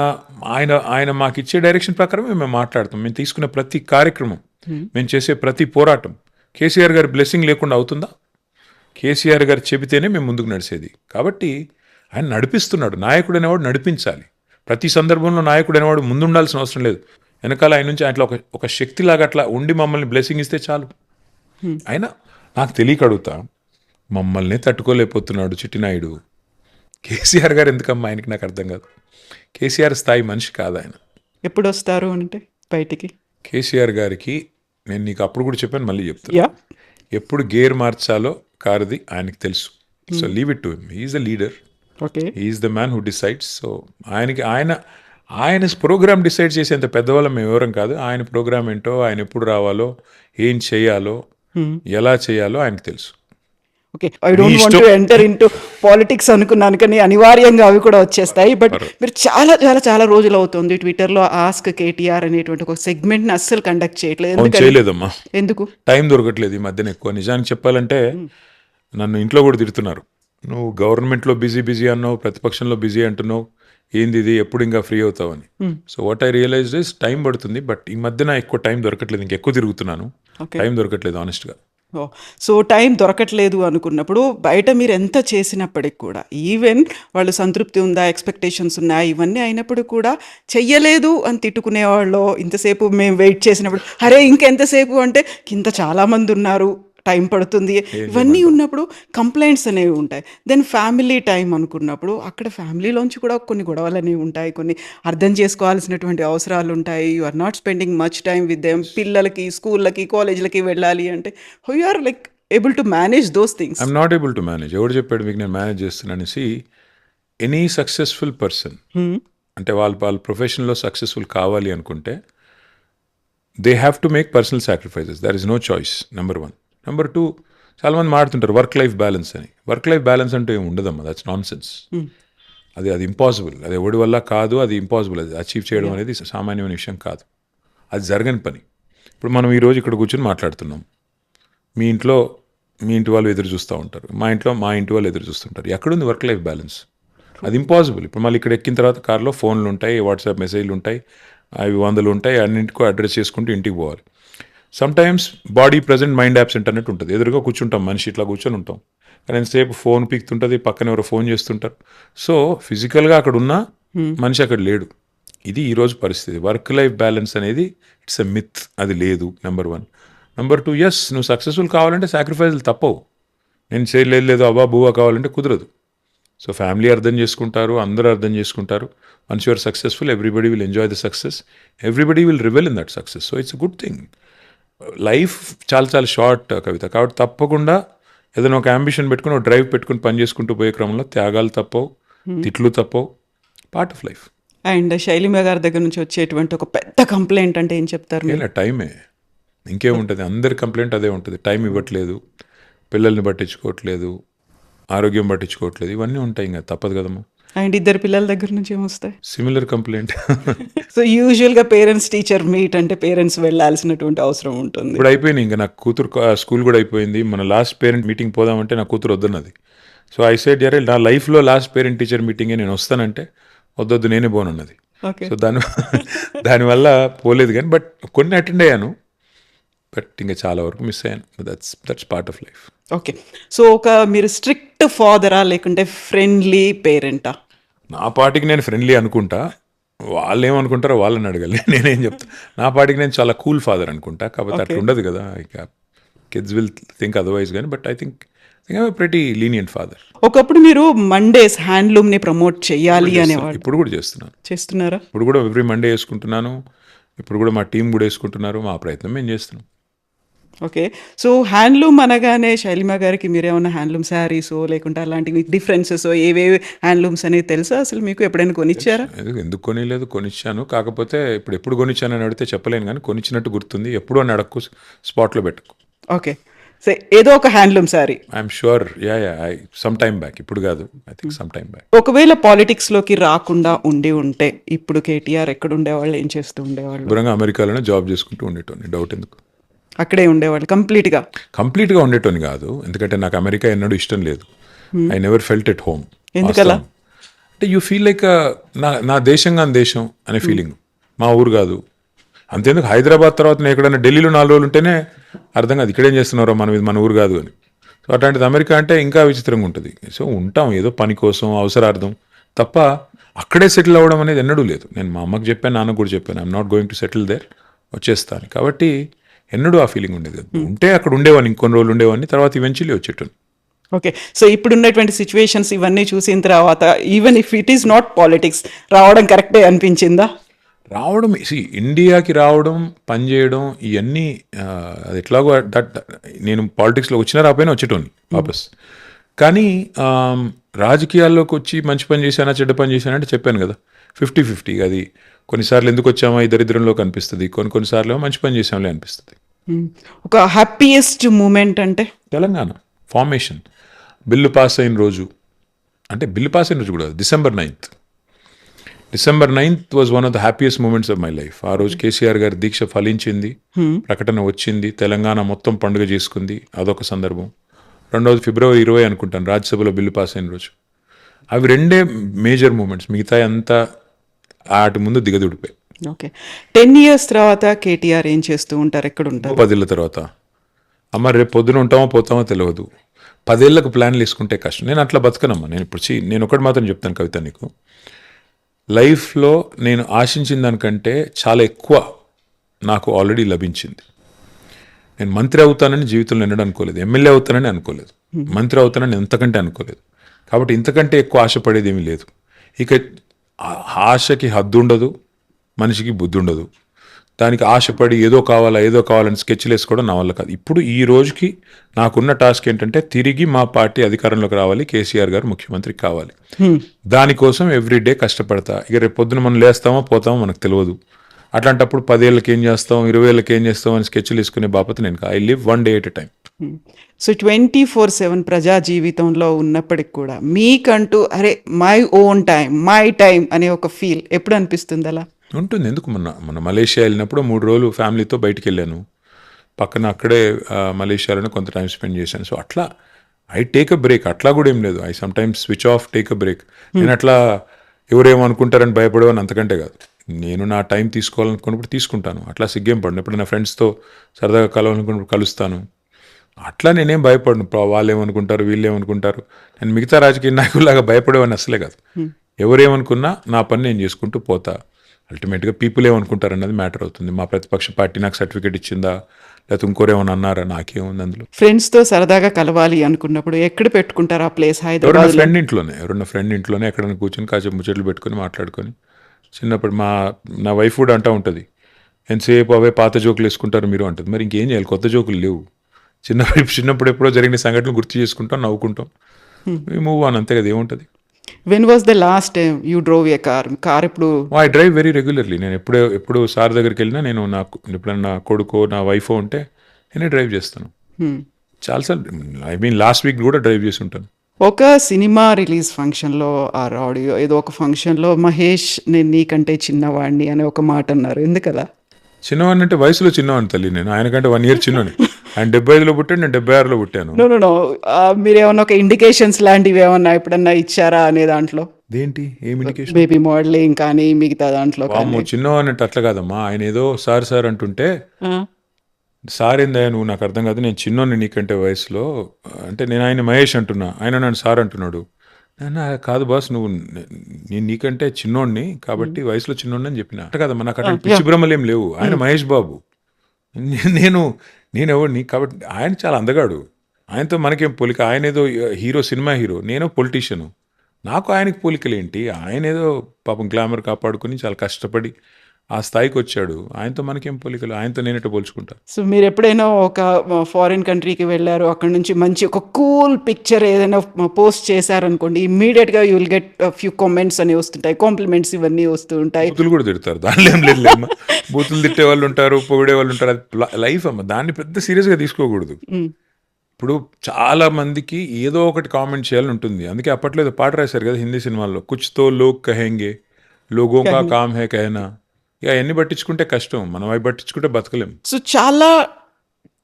ఆయన ఆయన మాకు ఇచ్చే డైరెక్షన్ ప్రకారమే మేము మాట్లాడతాం. మేము తీసుకునే ప్రతి కార్యక్రమం, మేము చేసే ప్రతి పోరాటం కేసీఆర్ గారి బ్లెస్సింగ్ లేకుండా అవుతుందా? కేసీఆర్ గారు చెబితేనే మేము ముందుకు నడిచేది. కాబట్టి ఆయన నడిపిస్తున్నాడు. నాయకుడు అనేవాడు నడిపించాలి. ప్రతి సందర్భంలో నాయకుడు అనేవాడు ముందు ఉండాల్సిన అవసరం లేదు. వెనకాల ఆయన నుంచి అట్లా ఒక శక్తిలాగా అట్లా ఉండి మమ్మల్ని బ్లెస్సింగ్ ఇస్తే చాలు. ఆయన నాకు తెలియక అడుగుతా, మమ్మల్ని తట్టుకోలేకపోతున్నాడు చిట్టినాయుడు. కేసీఆర్ గారు ఎందుకమ్మా ఆయనకి? నాకు అర్థం కాదు. కేసీఆర్ స్థాయి మనిషి కాదు ఆయన. ఎప్పుడు వస్తారు అంటే బయటికి? కేసీఆర్ గారికి నేను నీకు అప్పుడు కూడా చెప్పాను, మళ్ళీ చెప్తాను. యా, ఎప్పుడు గేర్ మార్చాలో కారుది ఆయనకి తెలుసు. So leave it to him. He's the leader, okay. He's the man who decides. So ఆయన ప్రోగ్రామ్ డిసైడ్ చేసేంత పెద్దవాళ్ళం మేము ఎవరం కాదు. ఆయన ప్రోగ్రామ్ ఏంటో, ఆయన ఎప్పుడు రావాలో, ఏం చేయాలో, ఎలా చేయాలో ఆయనకు తెలుసు. Okay, I don't want to enter into politics అనుకున్నాను, కానీ అనివార్యంగా అవి కూడా వచ్చేస్తాయి. బట్ మీరు చాలా చాలా చాలా రోజులు అవుతుంది ట్విట్టర్లో ఆస్క్ కేటీఆర్ అనేటువంటి ఒక సెగ్మెంట్ని అస్సలు కండక్ట్ చేయట్లేదు. చేయలేదమ్మా. ఎందుకు? టైం దొరకట్లేదు ఈ మధ్యన ఎక్కువ. నిజానికి చెప్పాలంటే నన్ను ఇంట్లో కూడా తిడుతున్నారు. నువ్వు గవర్నమెంట్లో బిజీ అన్నావు, ప్రతిపక్షంలో బిజీ అంటున్నావు, ఏంది ఇది, ఎప్పుడు ఇంకా ఫ్రీ అవుతావని. So what I realized is time పడుతుంది. బట్ ఈ మధ్యన ఎక్కువ టైం దొరకట్లేదు. ఇంకెక్కువ తిరుగుతున్నాను, టైం దొరకట్లేదు ఆనెస్ట్గా. సో టైం దొరకట్లేదు అనుకున్నప్పుడు బయట మీరు ఎంత చేసినప్పటికి కూడా, ఈవెన్ వాళ్ళు సంతృప్తి ఉందా, ఎక్స్పెక్టేషన్స్ ఉన్నాయా, ఇవన్నీ అయినప్పుడు కూడా చెయ్యలేదు అని తిట్టుకునేవాళ్ళు. ఇంతసేపు మేము వెయిట్ చేసినప్పుడు అరే ఇంకెంతసేపు అంటే కింద చాలామంది ఉన్నారు, టైం పడుతుంది, ఇవన్నీ ఉన్నప్పుడు కంప్లైంట్స్ అనేవి ఉంటాయి. దెన్ ఫ్యామిలీ టైం అనుకున్నప్పుడు అక్కడ ఫ్యామిలీలోంచి కూడా కొన్ని గొడవలు అనేవి ఉంటాయి, కొన్ని అర్థం చేసుకోవాల్సినటువంటి అవసరాలు ఉంటాయి. You are not spending much time with them. పిల్లలకి స్కూళ్ళకి కాలేజీలకి వెళ్ళాలి అంటే how you are like able to manage those things? I'm not able to manage. ఎవరు చెప్పాడు మీకు నేను మేనేజ్ చేస్తున్నాను? ఎనీ సక్సెస్ఫుల్ పర్సన్ అంటే వాళ్ళ ప్రొఫెషన్లో సక్సెస్ఫుల్ కావాలి అనుకుంటే they have to make personal sacrifices. There is no choice. Number 1. Number 2, చాలామంది మాడుతుంటారు వర్క్ లైఫ్ బ్యాలెన్స్ అని. వర్క్ లైఫ్ బ్యాలెన్స్ అంటే ఏమి ఉండదమ్మా. That's nonsense. అది ఇంపాసిబుల్. అది ఎవడి వల్ల కాదు, అది ఇంపాసిబుల్. అది అచీవ్ చేయడం అనేది సామాన్యమైన విషయం కాదు, అది జరగని పని. ఇప్పుడు మనం ఈరోజు ఇక్కడ కూర్చొని మాట్లాడుతున్నాం. మీ ఇంటి వాళ్ళు ఎదురు చూస్తూ ఉంటారు, మా ఇంటి వాళ్ళు ఎదురు చూస్తుంటారు. ఎక్కడుంది వర్క్ లైఫ్ బ్యాలెన్స్? అది ఇంపాసిబుల్. ఇప్పుడు మళ్ళీ ఇక్కడ ఎక్కిన తర్వాత కార్లో ఫోన్లు ఉంటాయి, వాట్సాప్ మెసేజ్లు ఉంటాయి, అవి 100 ఉంటాయి. అన్నింటికో అడ్రస్ చేసుకుంటూ ఇంటికి పోవాలి. Some times body present mind absent అన్నట్టు ఉంటుంది. ఎదురుగా కూర్చుంటాం, మనిషి ఇట్లా కూర్చొని ఉంటాం, కానీ ఎంతసేపు ఫోన్ పీక్తుంటుంది, పక్కన ఎవరో ఫోన్ చేస్తుంటారు. సో ఫిజికల్గా అక్కడ ఉన్న మనిషి అక్కడ లేడు. ఇది ఈరోజు పరిస్థితి. వర్క్ లైఫ్ బ్యాలెన్స్ అనేది ఇట్స్ ఎ మిత్, అది లేదు. నెంబర్ 1. నెంబర్ 2, ఎస్ నువ్వు సక్సెస్ఫుల్ కావాలంటే సాక్రిఫైస్లు తప్పవు. నేను చేయలేదు అబ్బా బువ్వా కావాలంటే కుదరదు. సో ఫ్యామిలీ అర్థం చేసుకుంటారు, అందరూ అర్థం చేసుకుంటారు. Once you're successful, everybody will enjoy the success, everybody will revel in that success. So it's a good thing. Life చాలా చాలా షార్ట్ కవిత. కాబట్టి తప్పకుండా ఏదైనా ఒక అంబిషన్ పెట్టుకుని, ఒక డ్రైవ్ పెట్టుకుని పని చేసుకుంటూ పోయే క్రమంలో త్యాగాలు తప్పవు, తిట్లు తప్పవు, part of life. And Shailima గారి దగ్గర నుంచి వచ్చేటువంటి ఒక పెద్ద కంప్లైంట్ అంటే ఏం చెప్తారు? ఇలా టైమే, ఇంకేముంటుంది? అందరి కంప్లైంట్ అదే ఉంటుంది. టైం ఇవ్వట్లేదు, పిల్లల్ని పట్టించుకోవట్లేదు, ఆరోగ్యం పట్టించుకోవట్లేదు, ఇవన్నీ ఉంటాయి. ఇంకా తప్పదు కదమ్మా. అండ్ 2 పిల్లల దగ్గర నుంచి ఏమొస్తాయి? Similar complaint. సో యూజువల్గా పేరెంట్స్ టీచర్ మీట్ అంటే పేరెంట్స్ వెళ్ళాల్సినటువంటి అవసరం ఉంటుంది. ఇప్పుడు అయిపోయింది. ఇంకా నాకు కూతురు స్కూల్ కూడా అయిపోయింది. మన లాస్ట్ పేరెంట్ మీటింగ్ పోదామంటే నా కూతురు వద్దన్నది. సో ఐ సెడ్ యారే నా లైఫ్లో లాస్ట్ పేరెంట్ టీచర్ మీటింగే నేను వస్తానంటే వద్దొద్దు నేనే పోనున్నది. సో దానివల్ల పోలేదు. కానీ బట్ కొన్ని అటెండ్ అయ్యాను, బట్ ఇంకా చాలా వరకు మిస్ అయ్యాను. That's part of life. Okay, so మీరు స్ట్రిక్ట్ ఫాదరా లేకుంటే ఫ్రెండ్లీ పేరెంటా? నా పాటికి నేను ఫ్రెండ్లీ అనుకుంటా, వాళ్ళు ఏమనుకుంటారో వాళ్ళని అడగాలి, నేనేం చెప్తా. నా పాటికి నేను చాలా కూల్ ఫాదర్ అనుకుంటా. కాబట్టి అట్లా ఉండదు కదా, ఇక కిడ్స్ విల్ థింక్ అదర్వైజ్. కానీ but I think pretty lenient father. ఒకప్పుడు మీరు మండేస్ హ్యాండ్లూమ్ని ప్రమోట్ చేయాలి అనేవాడు. ఇప్పుడు కూడా చేస్తున్నారా? ఇప్పుడు కూడా ఎవ్రీ మండే వేసుకుంటున్నాను. ఇప్పుడు కూడా మా టీం కూడా వేసుకుంటున్నారు. మా ప్రయత్నం మేము చేస్తున్నాం. ఓకే, సో హ్యాండ్లూమ్ అనగానే శైలిమ గారికి మీరేమన్నా హ్యాండ్లూమ్ శారీసో లేకుంటే అలాంటివి డిఫరెన్సెస్ ఏవేవి హ్యాండ్లూమ్స్ అనేది తెలుసా? అసలు మీకు ఎప్పుడైనా కొనిచ్చారా? ఎందుకు కొనిలేదు, కొనిచ్చాను. కాకపోతే ఎప్పుడు కొనిచ్చానని అడిగితే చెప్పలేను, కానీ కొనిచ్చినట్టు గుర్తుంది. ఎప్పుడు అని అడక్కు, స్పాట్లో పెట్టుకు. ఓకే, సో ఏదో ఒక handloom sari I'm sure. Some time back, ఇప్పుడు కాదు, I think some time back. ఒకవేళ పాలిటిక్స్లోకి రాకుండా ఉంటే ఇప్పుడు కేటీఆర్ ఎక్కడ ఉండేవాళ్ళు, ఏం చేస్తూ ఉండేవాళ్ళు? దూరంగా అమెరికాలోనే జాబ్ చేసుకుంటూ ఉండేటోని. డౌట్ ఎందుకు? అక్కడే ఉండేవాళ్ళు కంప్లీట్గా. కంప్లీట్గా ఉండేటోని కాదు, ఎందుకంటే నాకు అమెరికా ఎన్నడూ ఇష్టం లేదు. I never felt at home. ఎందుకలా? అంటే యూ ఫీల్ లైక్ నా దేశం కాని దేశం అనే ఫీలింగ్. మా ఊరు కాదు. అంతేందుకు హైదరాబాద్ తర్వాత నేను ఎక్కడైనా ఢిల్లీలో 4 రోజులు ఉంటేనే అర్థం కాదు ఇక్కడేం చేస్తున్నారో మనం, ఇది మన ఊరు కాదు అని. సో అట్లాంటిది అమెరికా అంటే ఇంకా విచిత్రంగా ఉంటుంది. సో ఉంటాం ఏదో పని కోసం అవసరార్థం తప్ప అక్కడే సెటిల్ అవ్వడం అనేది ఎన్నడూ లేదు. నేను మా అమ్మకి చెప్పాను, నాన్నకు కూడా చెప్పాను, I'm not going to settle there, వచ్చేస్తాను. కాబట్టి ఎన్నడూ ఆ ఫీలింగ్ ఉండేది. ఉంటే అక్కడ ఉండేవాడిని, ఇంకొన్ని రోజులు ఉండేవాడిని, తర్వాత ఈవెన్చువల్లీ వచ్చేటోని. ఓకే. సో ఇప్పుడున్నటువంటి సిచ్యువేషన్స్ ఇవన్నీ చూసిన తర్వాత even if it is not politics రావడం కరెక్టే అనిపించిందా? రావడం ఇండియాకి రావడం, పనిచేయడం ఇవన్నీ అది ఎట్లాగో దట్ నేను పాలిటిక్స్లో వచ్చినా రాపోయినా వచ్చేటోని వాపస్. కానీ రాజకీయాల్లోకి వచ్చి మంచి పని చేశానా చెడ్డ పని చేశానా అంటే చెప్పాను కదా, 50-50. అది కొన్నిసార్లు ఎందుకు వచ్చామా ఇద్దరిద్దరంలో కనిపిస్తుంది, కొన్నిసార్లు మంచి పని చేసాంలే అనిపిస్తుంది. ఒక హ్యాపీయెస్ట్ మూమెంట్ అంటే తెలంగాణ ఫార్మేషన్, బిల్లు పాస్ అయిన రోజు, అంటే బిల్లు పాస్ అయిన రోజు కూడా December 9th. December 9th was one of the happiest moments of my life. ఆ రోజు కేసీఆర్ గారి దీక్ష ఫలించింది, ప్రకటన వచ్చింది, తెలంగాణ మొత్తం పండుగ చేసుకుంది, అదొక సందర్భం. రెండవది February 20 అనుకుంటాను, రాజ్యసభలో బిల్లు పాస్ అయిన రోజు. అవి రెండే మేజర్ మూమెంట్స్, మిగతా అంతా వాటి ముందు దిగదుడిపోయి. ఓకే. 10 years తర్వాత కేటీఆర్ ఏం చేస్తూ ఉంటారు, ఎక్కడ ఉంటారు? 10 ఏళ్ళ తర్వాత అమ్మ రేపు పొద్దున ఉంటామో పోతామో తెలియదు. 10 ఏళ్ళకు ప్లాన్లు వేసుకుంటే కష్టం. నేను అట్లా బతకనమ్మా. నేను ఇప్పుడు నేను ఒకటి మాత్రం చెప్తాను కవిత, నీకు లైఫ్లో నేను ఆశించిన దానికంటే చాలా ఎక్కువ నాకు ఆల్రెడీ లభించింది. నేను మంత్రి అవుతానని జీవితంలో ఎన్నడూ అనుకోలేదు, ఎమ్మెల్యే అవుతానని అనుకోలేదు, మంత్రి అవుతానని ఎంతకంటే అనుకోలేదు. కాబట్టి ఇంతకంటే ఎక్కువ ఆశపడేది ఏమీ లేదు. ఇక ఆశకి హద్దు ఉండదు, మనిషికి బుద్ధి ఉండదు. దానికి ఆశపడి ఏదో కావాలని స్కెచ్లు వేసుకోవడం నా వల్ల కాదు. ఇప్పుడు ఈ రోజుకి నాకున్న టాస్క్ ఏంటంటే తిరిగి మా పార్టీ అధికారంలోకి రావాలి, కేసీఆర్ గారు ముఖ్యమంత్రి కావాలి. దానికోసం ఎవ్రీడే కష్టపడతా. ఇక రేపు పొద్దున మనం లేస్తామో పోతామో మనకు తెలియదు. అట్లాంటప్పుడు 10 ఏళ్ళకి ఏం చేస్తాం, 20 ఏళ్ళకి ఏం చేస్తాం అని స్కెచ్లు వేసుకునే బాపత నేను. I live one day at a time. So 24/7 ప్రజా జీవితంలో ఉన్నప్పటికి కూడా మీకంటూ అరే my own time, my time అనే ఒక ఫీల్ ఎప్పుడు అనిపిస్తుంది అలా? ఉంటుంది. ఎందుకు మొన్న మలేషియా వెళ్ళినప్పుడు 3 రోజులు ఫ్యామిలీతో బయటికి వెళ్ళాను. పక్కన అక్కడే మలేషియాలోనే కొంత టైం స్పెండ్ చేశాను. సో అట్లా ఐ టేక్ అ బ్రేక్. అట్లా కూడా ఏం లేదు, I some times switch off, take a break. నేను అట్లా ఎవరేమనుకుంటారని భయపడేవాని అంతకంటే కాదు. నేను నా టైం తీసుకోవాలనుకున్నప్పుడు తీసుకుంటాను. అట్లా సిగ్గేం పడను. ఎప్పుడు నా ఫ్రెండ్స్తో సరదాగా కలవాలనుకున్నప్పుడు కలుస్తాను. అట్లా నేనేం భయపడను. వాళ్ళేమనుకుంటారు, వీళ్ళేమనుకుంటారు. నేను మిగతా రాజకీయ నాయకుల్లాగా భయపడేవాడిని అసలే కాదు. ఎవరేమనుకున్నా నా పని నేను చేసుకుంటూ పోతా. అల్టిమేట్గా పీపుల్ ఏమనుకుంటారు అన్నది మ్యాటర్ అవుతుంది. మా ప్రతిపక్ష పార్టీ నాకు సర్టిఫికేట్ ఇచ్చిందా, లేకపోతే ఇంకోరేమన్నా అన్నారా, నాకేముంది అందులో. ఫ్రెండ్స్తో సరదాగా కలవాలి అనుకున్నప్పుడు ఎక్కడ పెట్టుకుంటారు ఆ ప్లేస్? హైదరాబాద్ ఎవరన్నా ఫ్రెండ్ ఇంట్లోనే ఎక్కడైనా కూర్చొని కాసేపు ముచ్చట్లు పెట్టుకొని మాట్లాడుకొని. చిన్నప్పుడు నా వైఫ్ కూడా అంటూ ఉంటుంది, ఎంతసేపు అవే పాత జోకులు వేసుకుంటారు మీరు అంటుంది. మరి ఇంకేం చేయాలి, కొత్త జోకులు లేవు. చిన్నప్పుడు ఎప్పుడో జరిగిన సంఘటనలు గుర్తు చేసుకుంటాం, నవ్వుకుంటాం, మూవ్ ఆన్, అంతే కదా, ఏముంటుంది. When was the last time you drove A car? ఇప్పుడు ఐ డ్రైవ్ వెరీ రెగ్యులర్లీ. నేను ఎప్పుడు సార్ దగ్గరికి వెళ్ళినా నేను ఎప్పుడన్నా నా కొడుకో నా వైఫో ఉంటే నేనే డ్రైవ్ చేస్తాను. చాలాసార్లు, ఐ మీన్ లాస్ట్ వీక్ కూడా డ్రైవ్ చేసి ఉంటాను. ఒక సినిమా రిలీజ్ ఫంక్షన్లో ఆర్ ఆడియో ఏదో ఒక ఫంక్షన్లో మహేష్ నేను నీకంటే చిన్నవాడిని అనే ఒక మాట అన్నారు, ఎందుకలా? చిన్నవాడిని అంటే వయసులో చిన్నవాడిని తల్లి, నేను ఆయనకంటే 1 year చిన్నవాడిని. ఆయన 75లో పుట్టాను, నేను 76లో పుట్టాను. నో మీరు ఏమన్నా ఒక ఇండికేషన్స్ లాంటివి ఏమన్నా ఎప్పుడన్నా ఇచ్చారా అనే దాంట్లో? దేంటి ఏం ఇండికేషన్? బేబీ మోడలింగ్ కానీ మిగతా దాంట్లో కానీ? చిన్నవాడిని అంటే అట్లా కాదమ్మా. ఆయన ఏదో సార్ అంటుంటే, సార్ ఏందా నువ్వు, నాకు అర్థం కాదు, నేను చిన్నోడిని నీకంటే వయసులో అంటే, నేను ఆయన మహేష్ అంటున్నా, ఆయన నన్ను సార్ అంటున్నాడు. కాదు బాస్, నేను నీకంటే చిన్నోడిని కాబట్టి వయసులో చిన్నోడిని అని చెప్పిన. అంటే కదమ్మా, నాకు అట్లా పిచ్చి భ్రమలు ఏం లేవు. ఆయన మహేష్ బాబు, నేను ఎవరిని కాబట్టి. ఆయన చాలా అందగాడు, ఆయనతో మనకేం పోలిక. ఆయన ఏదో హీరో, సినిమా హీరో, నేను పొలిటీషియను. నాకు ఆయనకి పోలికలేంటి? ఆయన ఏదో పాపం గ్లామర్ కాపాడుకుని చాలా కష్టపడి ఆ స్థాయికి వచ్చాడు. ఆయనతో మనకేం పోలికలు, ఆయనతో నేనెట్టు పోల్చుకుంటా. సో మీరు ఎప్పుడైనా ఒక ఫారిన్ కంట్రీకి వెళ్ళారు, అక్కడ నుంచి మంచి ఒక కూల్ పిక్చర్ ఏదైనా పోస్ట్ చేశారనుకోండి, ఇమ్మీడియట్గా you will get few comments అని వస్తుంటాయి, కాంప్లిమెంట్స్ ఇవన్నీ వస్తూ ఉంటాయి. బూతులు కూడా తిడతారు, దానిలో ఏం లేదు. బూతులు తిట్టే వాళ్ళు ఉంటారు, పొగిడే వాళ్ళు ఉంటారు. అది లైఫ్ అమ్మ, దాన్ని పెద్ద సీరియస్గా తీసుకోకూడదు. ఇప్పుడు చాలా మందికి ఏదో ఒకటి కామెంట్ చేయాలని ఉంటుంది. అందుకే అప్పట్లో ఏదో పాట రాశారు కదా హిందీ సినిమాల్లో, కుచ్ తో లోగ్ కహెంగే లోగో కా కామ్ హే కహనా. ఇక అవన్నీ పట్టించుకుంటే కష్టం, మనం అవి పట్టించుకుంటే బతకలేం. సో చాలా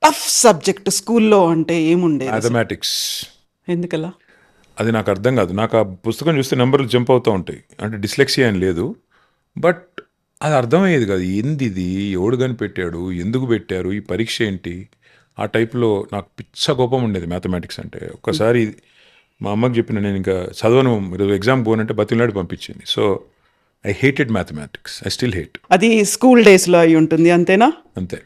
టఫ్ సబ్జెక్ట్ స్కూల్లో అంటే ఏముండేది అసలు? మ్యాథమెటిక్స్. ఎందుకలా? అది నాకు అర్థం కాదు. నాకు ఆ పుస్తకం చూస్తే నెంబర్లు జంప్ అవుతూ ఉంటాయి. అంటే డిస్లెక్సియా అని లేదు, బట్ అది అర్థమయ్యేది కాదు. ఏంది ఇది, ఎవడు కనిపెట్టాడు, ఎందుకు పెట్టారు, ఈ పరీక్ష ఏంటి, ఆ టైప్లో నాకు పిచ్చ కోపం ఉండేది మ్యాథమెటిక్స్ అంటే. ఒక్కసారి మా అమ్మకి చెప్పిన, నేను ఇంకా చదవను, ఈరోజు ఎగ్జామ్ పోనంటే బతిలాడి పంపించింది. So I hated mathematics, I still hate. అది స్కూల్ డేస్లో అయి ఉంటుంది అంతేనా? అంతే.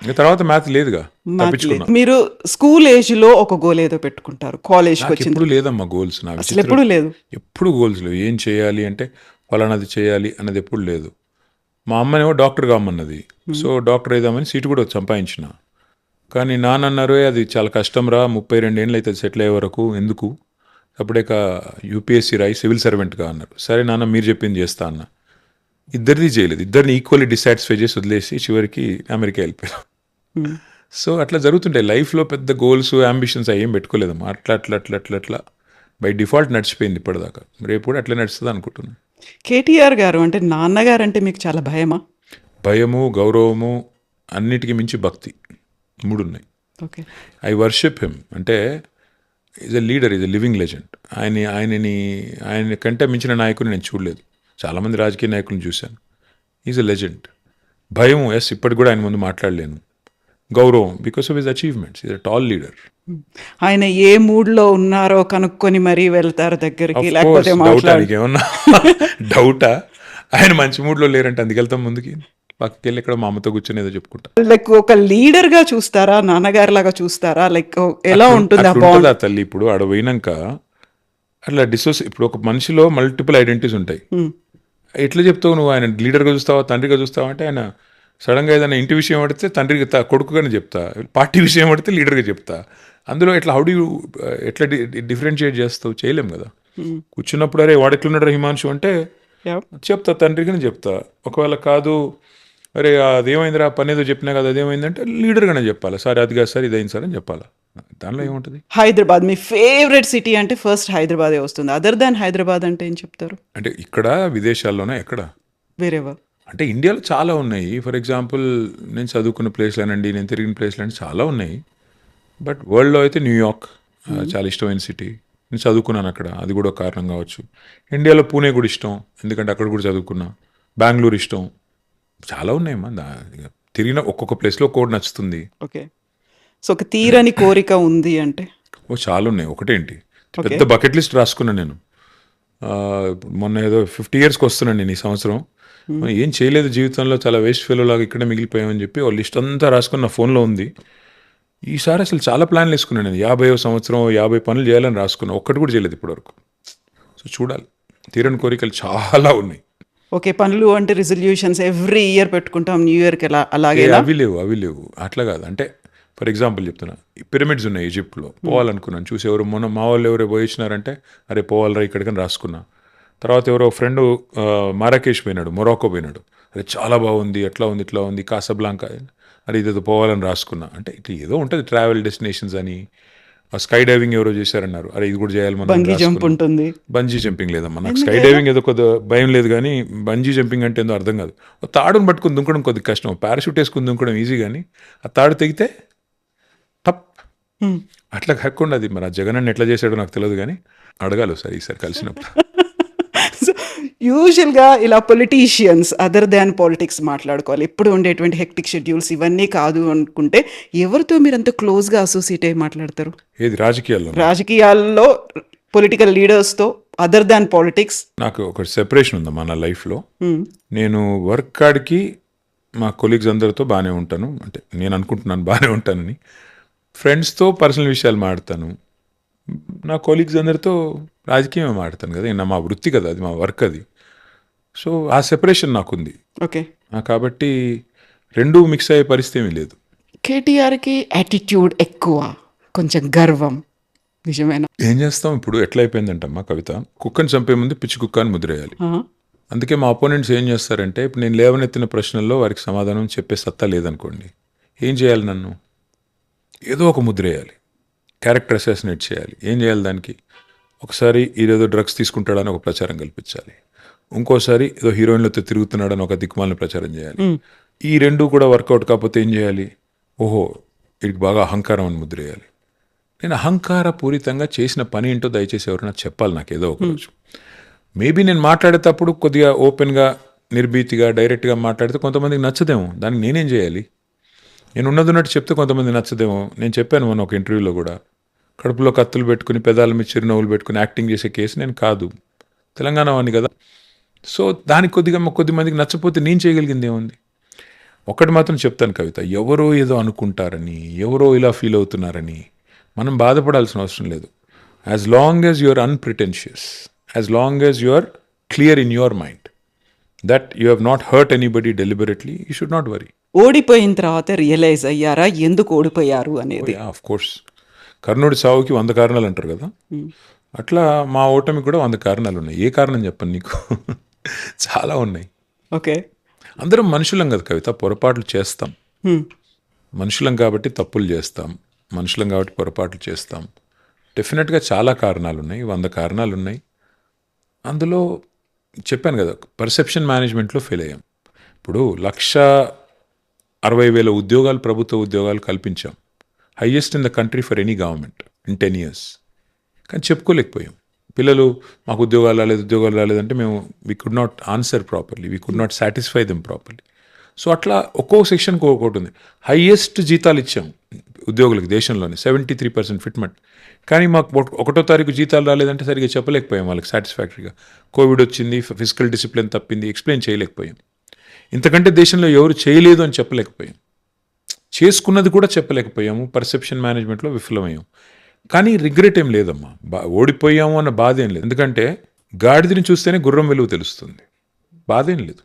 ఇంకా తర్వాత మ్యాథ్ లేదుగా, తప్పించుకున్నా. మీరు స్కూల్ ఏజ్లో ఒక గోల్ ఏదో పెట్టుకుంటారు, కాలేజ్కి వచ్చింది ఎప్పుడు లేదమ్మా గోల్స్. నాకు అసలు ఎప్పుడు లేదు. ఎప్పుడు గోల్స్ లేవు. ఏం చేయాలి అంటే ఫలానాది చేయాలి అన్నది ఎప్పుడు లేదు. మా అమ్మనేమో డాక్టర్ కామన్నది, సో డాక్టర్ అయిదామని సీటు కూడా సంపాదించిన. కానీ నాన్న అన్నారు, అది చాలా కష్టం రా, 32 ఏళ్ళు అవుతుంది సెటిల్ అయ్యే వరకు, ఎందుకు, అప్పుడే యూపీఎస్సీ రాయి సివిల్ సర్వెంట్గా అన్నారు. సరే నాన్న మీరు చెప్పింది చేస్తా అన్న. ఇద్దరిది చేయలేదు, ఇద్దరిని ఈక్వల్లీ డిసాటిస్ఫై చేసి వదిలేసి చివరికి అమెరికా వెళ్ళిపోయాను. సో అట్లా జరుగుతుంటాయి లైఫ్లో. పెద్ద గోల్స్ అంబిషన్స్ ఏం పెట్టుకోలేదమ్మా. అట్లా అట్లా అట్లా అట్లా అట్లా బై డిఫాల్ట్ నడిచిపోయింది ఇప్పటిదాకా. రేపు కూడా అట్లా నడుస్తుంది అనుకుంటున్నాను. కేటీఆర్ గారు అంటే నాన్నగారు అంటే మీకు చాలా భయమా? భయము, గౌరవము, అన్నిటికీ మించి భక్తి, మూడు ఉన్నాయి. ఓకే. I worship him. అంటే is a leader, is a living legend. ఆయన కంటే మించిన నాయకుని నేను చూడలేదు. చాలామంది రాజకీయ నాయకులను చూశాను. Is a legend. భయం, ఎస్, ఇప్పటికి కూడా ఆయన ముందు మాట్లాడలేను. గౌరవం, because of his achievements, is a tall leader. ఆయన ఏ మూడ్లో ఉన్నారో కనుక్కొని మరీ వెళ్తారు దగ్గరికి, లేకపోతే డౌట్ ఏమన్నా డౌటా? ఆయన మంచి మూడ్లో లేరంటే అందుకు వెళ్తాం ముందుకి, పక్కకి వెళ్ళి ఇక్కడ మా అమ్మతో కూర్చొని ఏదో చెప్పుకుంటా. లైక్ ఒక లీడర్ గా చూస్తారా, నాన్నగారి లాగా చూస్తారా, లైక్ ఎలా ఉంటుంది ఆ అట్లా బాండ్? ఉంటుందా తల్లి? ఇప్పుడు ఆడ పోయినాక అట్లా ఇప్పుడు ఒక మనిషిలో మల్టిపుల్ ఐడెంటిటీస్ ఉంటాయి. ఎట్లా చెప్తావు నువ్వు? ఆయన లీడర్గా చూస్తావా, తండ్రిగా చూస్తావా అంటే, ఆయన సడన్గా ఏదైనా ఇంటి విషయం పడితే తండ్రికి కొడుకుగానే చెప్తా, పార్టీ విషయం పడితే లీడర్గా చెప్తా. అందులో ఎట్లా ఎట్లా డిఫరెన్షియేట్ చేస్తావు? చేయలేం కదా. కూర్చున్నప్పుడు అరే వాడు ఎట్లున్నాడు హిమాంశు అంటే చెప్తా, తండ్రిగానే చెప్తా. ఒకవేళ కాదు, అరే అదేమైందిరా, పని ఏదో చెప్పినా కదా, అదేమైందంటే లీడర్గానే చెప్పాలి. సార్ అది కాదు సార్, ఇదైంది సార్ అని చెప్పాలి. దానిలో ఏముంటుంది? హైదరాబాద్ మీ ఫేవరెట్ సిటీ అంటే ఫస్ట్ హైదరాబాదే వస్తుంది. అదర్ దాన్ హైదరాబాద్ అంటే ఏం చెప్తారు? అంటే ఇక్కడ విదేశాల్లోనే ఎక్కడ? వేరేవా? అంటే ఇండియాలో చాలా ఉన్నాయి. ఫర్ ఎగ్జాంపుల్ నేను చదువుకున్న ప్లేస్లేనండి, నేను తిరిగిన ప్లేస్లు చాలా ఉన్నాయి. బట్ వరల్డ్లో అయితే న్యూయార్క్ చాలా ఇష్టమైన సిటీ. నేను చదువుకున్నాను అక్కడ, అది కూడా ఒక కారణం కావచ్చు. ఇండియాలో పూణే కూడా ఇష్టం, ఎందుకంటే అక్కడ కూడా చదువుకున్నా. బెంగళూరు ఇష్టం. చాలా ఉన్నాయమ్మా. తిరిగిన ఒక్కొక్క ప్లేస్లో ఒక్కొక్కటి నచ్చుతుంది. ఓకే. సో ఒక తీరని కోరిక ఉంది అంటే? చాలా ఉన్నాయి. ఒకటేంటి, పెద్ద బకెట్ లిస్ట్ రాసుకున్నాను నేను. మొన్న ఏదో 50 yearsకి వస్తున్నాను నేను ఈ సంవత్సరం. ఏం చేయలేదు జీవితంలో, చాలా వేస్ట్ ఫెలో లాగా ఇక్కడే మిగిలిపోయామని చెప్పి ఒక లిస్ట్ అంతా రాసుకుని నా ఫోన్లో ఉంది. ఈసారి అసలు చాలా ప్లాన్లు వేసుకున్నాను నేను. 50వ సంవత్సరం 50 పనులు చేయాలని రాసుకున్నాను, ఒక్కటి కూడా చేయలేదు ఇప్పటివరకు. సో చూడాలి, తీరని కోరికలు చాలా ఉన్నాయి. ఓకే. పనులు అంటే రిజల్యూషన్స్ ఎవ్రీ ఇయర్ పెట్టుకుంటాం, న్యూ ఇయర్కి అలాగే? అవి లేవు. అట్లా కాదు. అంటే ఫర్ ఎగ్జాంపుల్ చెప్తున్నా, పిరమిడ్స్ ఉన్నాయి ఈజిప్ట్లో, పోవాలనుకున్నాను. చూసి ఎవరు మొన్న మా వాళ్ళు ఎవరో పోయించినారంటే అరే పోవాలరా ఇక్కడికని రాసుకున్నా. తర్వాత ఎవరో ఫ్రెండ్ మారాకేష్ పోయినాడు, మొరాకో పోయినాడు. అరే చాలా బాగుంది, అట్లా ఉంది, ఇట్లా ఉంది, కాసాబ్లాంకా, అరే ఇదేదో పోవాలని రాసుకున్నా. అంటే ఇట్లా ఏదో ఉంటుంది ట్రావెల్ డెస్టినేషన్స్ అని. స్కై డైవింగ్ ఎవరో చేశారన్నారు, అరే ఇది కూడా చేయాలి మనం. బంగీ జంప్ ఉంటుంది. బంజీ జంపింగ్ లేదమ్మా నాకు. స్కై డైవింగ్ ఏదో కొద్దిగా భయం లేదు, కానీ బంజీ జంపింగ్ అంటే ఏందో అర్థం కాదు. తాడును పట్టుకుని దుంకడం కొద్దిగా కష్టం, పారాషూట్ వేసుకుని దుంకడం ఈజీ, కానీ ఆ తాడు తెగితే టప్ అట్లా కాకుండా అది మరి ఆ జగన్ అన్న ఎట్లా చేశాడో నాకు తెలియదు, కానీ అడగాలి ఒకసారి ఈసారి కలిసినప్పుడు. సో యూజువల్గా ఇలా పొలిటీషియన్స్ అదర్ దాన్ పాలిటిక్స్ మాట్లాడుకోవాలి, ఎప్పుడు ఉండేటువంటి హెక్టిక్ షెడ్యూల్స్ ఇవన్నీ కాదు అనుకుంటే ఎవరితో మీరు అంత క్లోజ్గా అసోసియేట్ అయ్యి మాట్లాడతారు? ఏది రాజకీయాల్లో? రాజకీయాల్లో పొలిటికల్ లీడర్స్తో అదర్ దాన్ పాలిటిక్స్. నాకు ఒక సెపరేషన్ ఉందమ్మా నా లైఫ్లో. నేను వర్క్ కాడికి మా కొలీగ్స్ అందరితో బాగానే ఉంటాను, అంటే నేను అనుకుంటున్నాను బాగానే ఉంటానని. ఫ్రెండ్స్తో పర్సనల్ విషయాలు మాట్లాడతాను, నా కొలీగ్స్ అందరితో రాజకీయమే మాట్లాడతాను కదా. మా వృత్తి కదా అది, మా వర్క్ అది. సో ఆ సెపరేషన్ నాకుంది. ఓకే. కాబట్టి రెండూ మిక్స్ అయ్యే పరిస్థితి ఏమీ లేదు. కేటీఆర్కి యాటిట్యూడ్ ఎక్కువ, కొంచెం గర్వం, నిజమేనా? ఏం చేస్తాం ఇప్పుడు, ఎట్లా అయిపోయిందంటమ్మా కవిత, కుక్కని చంపే ముందు పిచ్చి కుక్క అని ముద్రేయాలి. అందుకే మా అపోనెంట్స్ ఏం చేస్తారంటే, ఇప్పుడు నేను లేవనెత్తిన ప్రశ్నల్లో వారికి సమాధానం చెప్పే సత్తా లేదనుకోండి, ఏం చేయాలి, నన్ను ఏదో ఒక ముద్రేయాలి, క్యారెక్టర్ అసాసినేట్ చేయాలి. ఏం చేయాలి దానికి? ఒకసారి ఈరోజు డ్రగ్స్ తీసుకుంటాడని ఒక ప్రచారం కల్పించాలి, ఇంకోసారి ఏదో హీరోయిన్లతో తిరుగుతున్నాడని ఒక దిక్కుమాలని ప్రచారం చేయాలి. ఈ రెండు కూడా వర్కౌట్ కాకపోతే ఏం చేయాలి? ఓహో వీడికి బాగా అహంకారం అని ముద్ర వేయాలి. నేను అహంకారపూరితంగా చేసిన పని ఏంటో దయచేసి ఎవరైనా చెప్పాలి నాకు ఏదో ఒకరోజు. మేబీ నేను మాట్లాడేటప్పుడు కొద్దిగా ఓపెన్గా, నిర్భీతిగా, డైరెక్ట్గా మాట్లాడితే కొంతమందికి నచ్చదేమో. దానికి నేనేం చేయాలి? నేను ఉన్నట్టు చెప్తే కొంతమంది నచ్చదేమో. నేను చెప్పాను మొన్న ఒక ఇంటర్వ్యూలో కూడా, కడుపులో కత్తులు పెట్టుకుని పెదాల మీద చిరునవ్వులు పెట్టుకుని యాక్టింగ్ చేసే కేసు నేను కాదు, తెలంగాణ వాడిని కదా. సో దానికి కొద్ది మందికి నచ్చపోతే నేను చేయగలిగింది ఏముంది? ఒక్కటి మాత్రం చెప్తాను కవిత, ఎవరో ఏదో అనుకుంటారని, ఎవరో ఇలా ఫీల్ అవుతున్నారని మనం బాధపడాల్సిన అవసరం లేదు. As long as you are unpretentious, as long as you are clear in your mind that you have not hurt anybody deliberately, you should not worry. ఓడిపోయిన తర్వాత రియలైజ్ అయ్యారా ఎందుకు ఓడిపోయారు అనేది? ఆఫ్ కోర్స్, కర్ణుడి సావుకి 100 కారణాలు అంటారు కదా, అట్లా మా ఓటమికి కూడా 100 కారణాలు ఉన్నాయి. ఏ కారణం చెప్పండి నీకు? చాలా ఉన్నాయి. ఓకే, అందరం మనుషులం కదా కవిత, పొరపాట్లు చేస్తాం. మనుషులం కాబట్టి తప్పులు చేస్తాం, మనుషులం కాబట్టి పొరపాట్లు చేస్తాం. డెఫినెట్గా చాలా కారణాలు ఉన్నాయి, 100 కారణాలు ఉన్నాయి. అందులో చెప్పాను కదా, పర్సెప్షన్ మేనేజ్మెంట్లో ఫెయిల్ అయ్యాం. ఇప్పుడు 1,60,000 ఉద్యోగాలు, ప్రభుత్వ ఉద్యోగాలు కల్పించాం, highest in the country for any government in 10 years. కానీ చెప్పుకోలేకపోయాం. పిల్లలు మాకు ఉద్యోగాలు రాలేదంటే మేము we could not answer properly, we could not satisfy them properly. So అట్లా ఒక్కో సెక్షన్కి ఒక్కొక్కటి ఉంది. హైయెస్ట్ జీతాలు ఇచ్చాం ఉద్యోగులకు దేశంలోనే, 73% ఫిట్మెంట్. కానీ మాకు 1వ తారీఖు జీతాలు రాలేదంటే సరిగ్గా చెప్పలేకపోయాం వాళ్ళకి సాటిస్ఫాక్టరీగా. కోవిడ్ వచ్చింది, ఫిజికల్ డిసిప్లిన్ తప్పింది, ఎక్స్ప్లెయిన్ చేయలేకపోయాం. ఇంతకంటే దేశంలో ఎవరు చేయలేదు అని చెప్పలేకపోయాం. చేసుకున్నది కూడా చెప్పలేకపోయాము. పర్సెప్షన్ మేనేజ్మెంట్లో విఫలమయ్యాం. కానీ రిగ్రెట్ ఏం లేదమ్మా, ఓడిపోయాము అన్న బాధ ఏం లేదు. ఎందుకంటే గాడిదని చూస్తేనే గుర్రం విలువ తెలుస్తుంది, బాధ ఏం లేదు.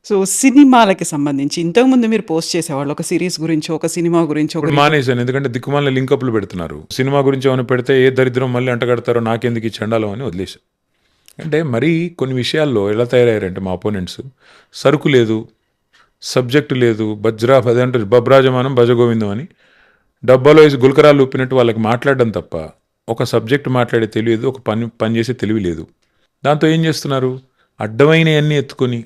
సో సినిమాలకి సంబంధించి ఇంతకుముందు మీరు పోస్ట్ చేసేవాళ్ళు ఒక సిరీస్ గురించి, ఒక సినిమా గురించి. ఇప్పుడు మానేశాను, ఎందుకంటే దిక్కుమాలిన లింకప్లు పెడుతున్నారు. సినిమా గురించి ఏమైనా పెడితే ఏ దరిద్రం మళ్ళీ అంటగడతారో, నాకెందుకు ఈ చండాలం అని వదిలేశాను. అంటే మరీ కొన్ని విషయాల్లో ఎలా తయారయ్యారంటే మా అపోనెంట్స్, సరుకు లేదు, సబ్జెక్టు లేదు, అదేంటారు బబ్రాజమానం భజగోవిందం అని డబ్బాలో వేసి గుల్కరాలు ఊపినట్టు వాళ్ళకి మాట్లాడడం తప్ప ఒక సబ్జెక్ట్ మాట్లాడే తెలియదు, ఒక పని చేసే తెలివి లేదు. దాంతో ఏం చేస్తున్నారు, అడ్డమైనవన్నీ ఎత్తుకొని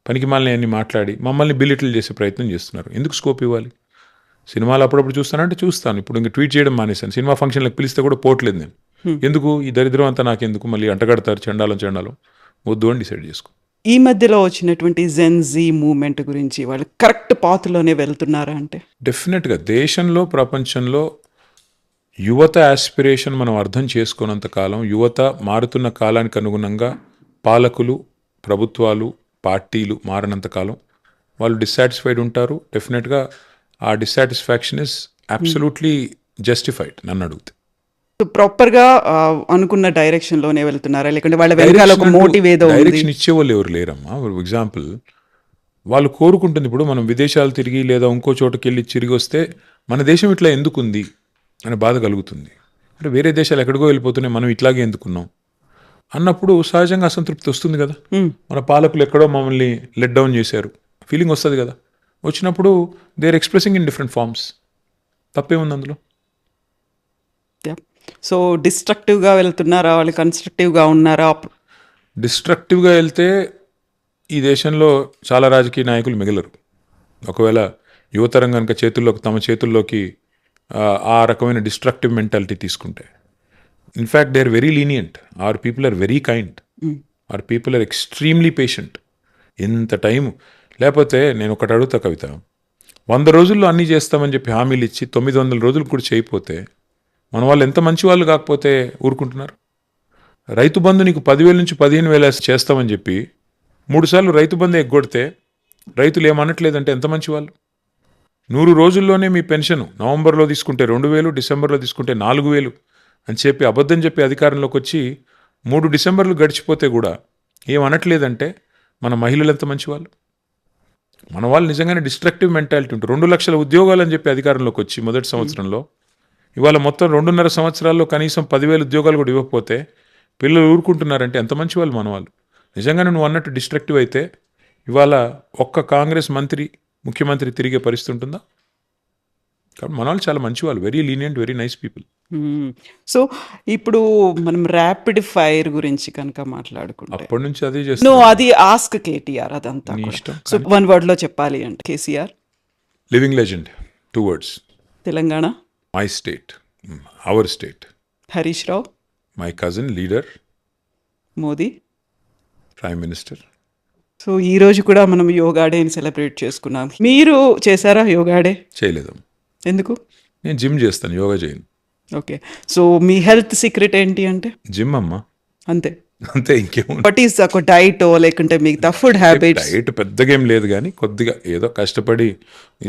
పనికి మాలినవన్నీ మాట్లాడి మమ్మల్ని బిలిటిల్ చేసే ప్రయత్నం చేస్తున్నారు. ఎందుకు స్కోప్ ఇవ్వాలి? సినిమాలు అప్పుడప్పుడు చూస్తానంటే చూస్తాను, ఇప్పుడు ఇంకా ట్వీట్ చేయడం మానేశాను. సినిమా ఫంక్షన్లకు పిలిస్తే కూడా పోవట్లేదు నేను. ఎందుకు ఈ దరిద్రం అంతా నాకెందుకు, మళ్ళీ అంటగడతారు, చండాలం వద్దు అని డిసైడ్ చేసుకో. ఈ మధ్యలో వచ్చినటువంటి జెన్జీ మూవ్మెంట్ గురించి వాళ్ళు కరెక్ట్ పాత్లోనే వెళ్తున్నారా అంటే? డెఫినెట్గా దేశంలో, ప్రపంచంలో యువత ఆస్పిరేషన్ మనం అర్థం చేసుకున్నంత కాలం, యువత మారుతున్న కాలానికి అనుగుణంగా పాలకులు, ప్రభుత్వాలు, పార్టీలు మారినంత కాలం వాళ్ళు డిస్సాటిస్ఫైడ్ ఉంటారు. డెఫినెట్గా ఆ డిస్సాటిస్ఫాక్షన్ ఇస్ అబ్సల్యూట్లీ జస్టిఫైడ్ నన్ను అడిగితే. ప్రాపర్గా అనుకున్న డైరెక్షన్లోనే వెళ్తున్నారా, లేకుంటే వాళ్ళ వెనకాల ఒక మోటివ్ ఏదో ఉంది? డైరెక్షన్ ఇచ్చేవాళ్ళు ఎవరు లేరమ్మా. ఫర్ ఎగ్జాంపుల్, వాళ్ళు కోరుకుంటుంది ఇప్పుడు మనం విదేశాలు తిరిగి లేదా ఇంకో చోటుకి వెళ్ళి తిరిగి వస్తే మన దేశం ఇట్లా ఎందుకుంది అనే బాధ కలుగుతుంది. అంటే వేరే దేశాలు ఎక్కడికో వెళ్ళిపోతున్నాయి, మనం ఇట్లాగే ఎందుకున్నాం అన్నప్పుడు సహజంగా అసంతృప్తి వస్తుంది కదా. మన పాలకులు ఎక్కడో మమ్మల్ని లెట్ డౌన్ చేశారు ఫీలింగ్ వస్తుంది కదా. వచ్చినప్పుడు they are expressing in different forms, తప్పేముంది అందులో? సో డిస్ట్రక్టివ్గా వెళ్తున్నారా, వాళ్ళు కన్స్ట్రక్టివ్గా ఉన్నారా? డిస్ట్రక్టివ్గా వెళ్తే ఈ దేశంలో చాలా రాజకీయ నాయకులు మిగలరు. ఒకవేళ యువతరం కనుక తమ చేతుల్లోకి ఆ రకమైన డిస్ట్రక్టివ్ మెంటాలిటీ తీసుకుంటే, in fact they are very lenient. Our people are very kind, our people are extremely patient. ఇంత టైం లేకపోతే నేను ఒకటి అడుగుతా కవిత, 100 రోజుల్లో అన్నీ చేస్తామని చెప్పి హామీలు ఇచ్చి 900 రోజులు కూడా చేయకపోతే మన వాళ్ళు ఎంత మంచి వాళ్ళు కాకపోతే ఊరుకుంటున్నారు? రైతు బంధు నీకు 10,000 నుంచి 15,000 చేస్తామని చెప్పి 3 సార్లు రైతు బంధు ఎగ్గొడితే రైతులు ఏమనట్లేదంటే ఎంత మంచి వాళ్ళు? 100 రోజుల్లోనే మీ పెన్షన్ నవంబర్లో తీసుకుంటే 2,000, డిసెంబర్లో తీసుకుంటే 4,000 అని చెప్పి అబద్ధం చెప్పి అధికారంలోకి వచ్చి 3 డిసెంబర్లు గడిచిపోతే కూడా ఏమనట్లేదంటే మన మహిళలు ఎంత మంచి వాళ్ళు? మన వాళ్ళు నిజంగానే డిస్ట్రక్టివ్ మెంటాలిటీ ఉంటుంది. 2 లక్షల ఉద్యోగాలు అని చెప్పి అధికారంలోకి వచ్చి మొదటి సంవత్సరంలో ఇవాళ మొత్తం 2.5 సంవత్సరాల్లో కనీసం 10,000 ఉద్యోగాలు కూడా ఇవ్వకపోతే పిల్లలు ఊరుకుంటున్నారంటే ఎంత మంచి వాళ్ళు మన వాళ్ళు. నిజంగానే నువ్వు అన్నట్టు డిస్ట్రక్టివ్ అయితే ఇవాళ ఒక్క కాంగ్రెస్ మంత్రి, ముఖ్యమంత్రి తిరిగే పరిస్థితి ఉంటుందా? కాబట్టి మన వాళ్ళు చాలా మంచి వాళ్ళు, very lenient, very nice people. So ఇప్పుడు మనం ర్యాపిడ్ ఫైర్ గురించి కనుక మాట్లాడుకుంటే అప్పటి నుంచి అదే నో, చేస్తాను. అది ఆస్క్ కేటీఆర్, అదంతా నీ కూడా. ఇష్టం. సో 1 word లో చెప్పాలి అంటే KCR living legend, 2 words. Telangana, my state, our state, Harish Rao, my cousin leader, Modi. Prime minister. So ఈ రోజు కూడా మనం యోగా డేని సెలబ్రేట్ చేసుకున్నాం. మీరు చేశారా యోగా డే? చేయలేదు. ఎందుకు? నేను జిమ్ చేస్తాను, యోగా చేయను. ఓకే. సో మీ హెల్త్ సీక్రెట్ ఏంటి అంటే? జిమ్ అమ్మా, అంతే. అంతే, ఇంకేముంది. వాట్ ఈస్ ఒక డైట్ లేకుంటే మిగతా ఫుడ్ హ్యాబిట్స్? డైట్ పెద్దగా ఏం లేదు కానీ కొద్దిగా ఏదో కష్టపడి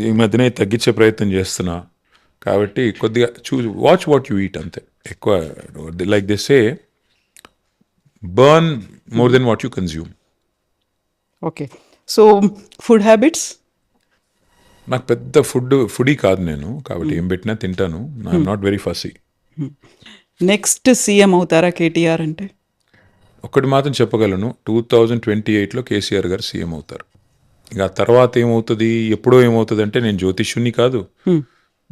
ఈ మధ్యనే తగ్గించే ప్రయత్నం చేస్తున్నా కాబట్టి కొద్దిగా వాచ్ వాట్ యు ఈట్, అంతే. ఎక్కువ like they say burn more than what you consume. Okay. So food habits? నాకు పెద్ద ఫుడీ కాదు నేను, కాబట్టి ఏం పెట్టినా తింటాను. I'm not very Fasi. Next CM అవుతారా కేటీఆర్ అంటే? ఒక్కటి మాత్రం చెప్పగలను, 2028లో కేసీఆర్ గారు సీఎం అవుతారు. ఇక తర్వాత ఏమవుతుంది, ఎప్పుడో ఏమవుతుంది అంటే నేను జ్యోతిష్యుని కాదు.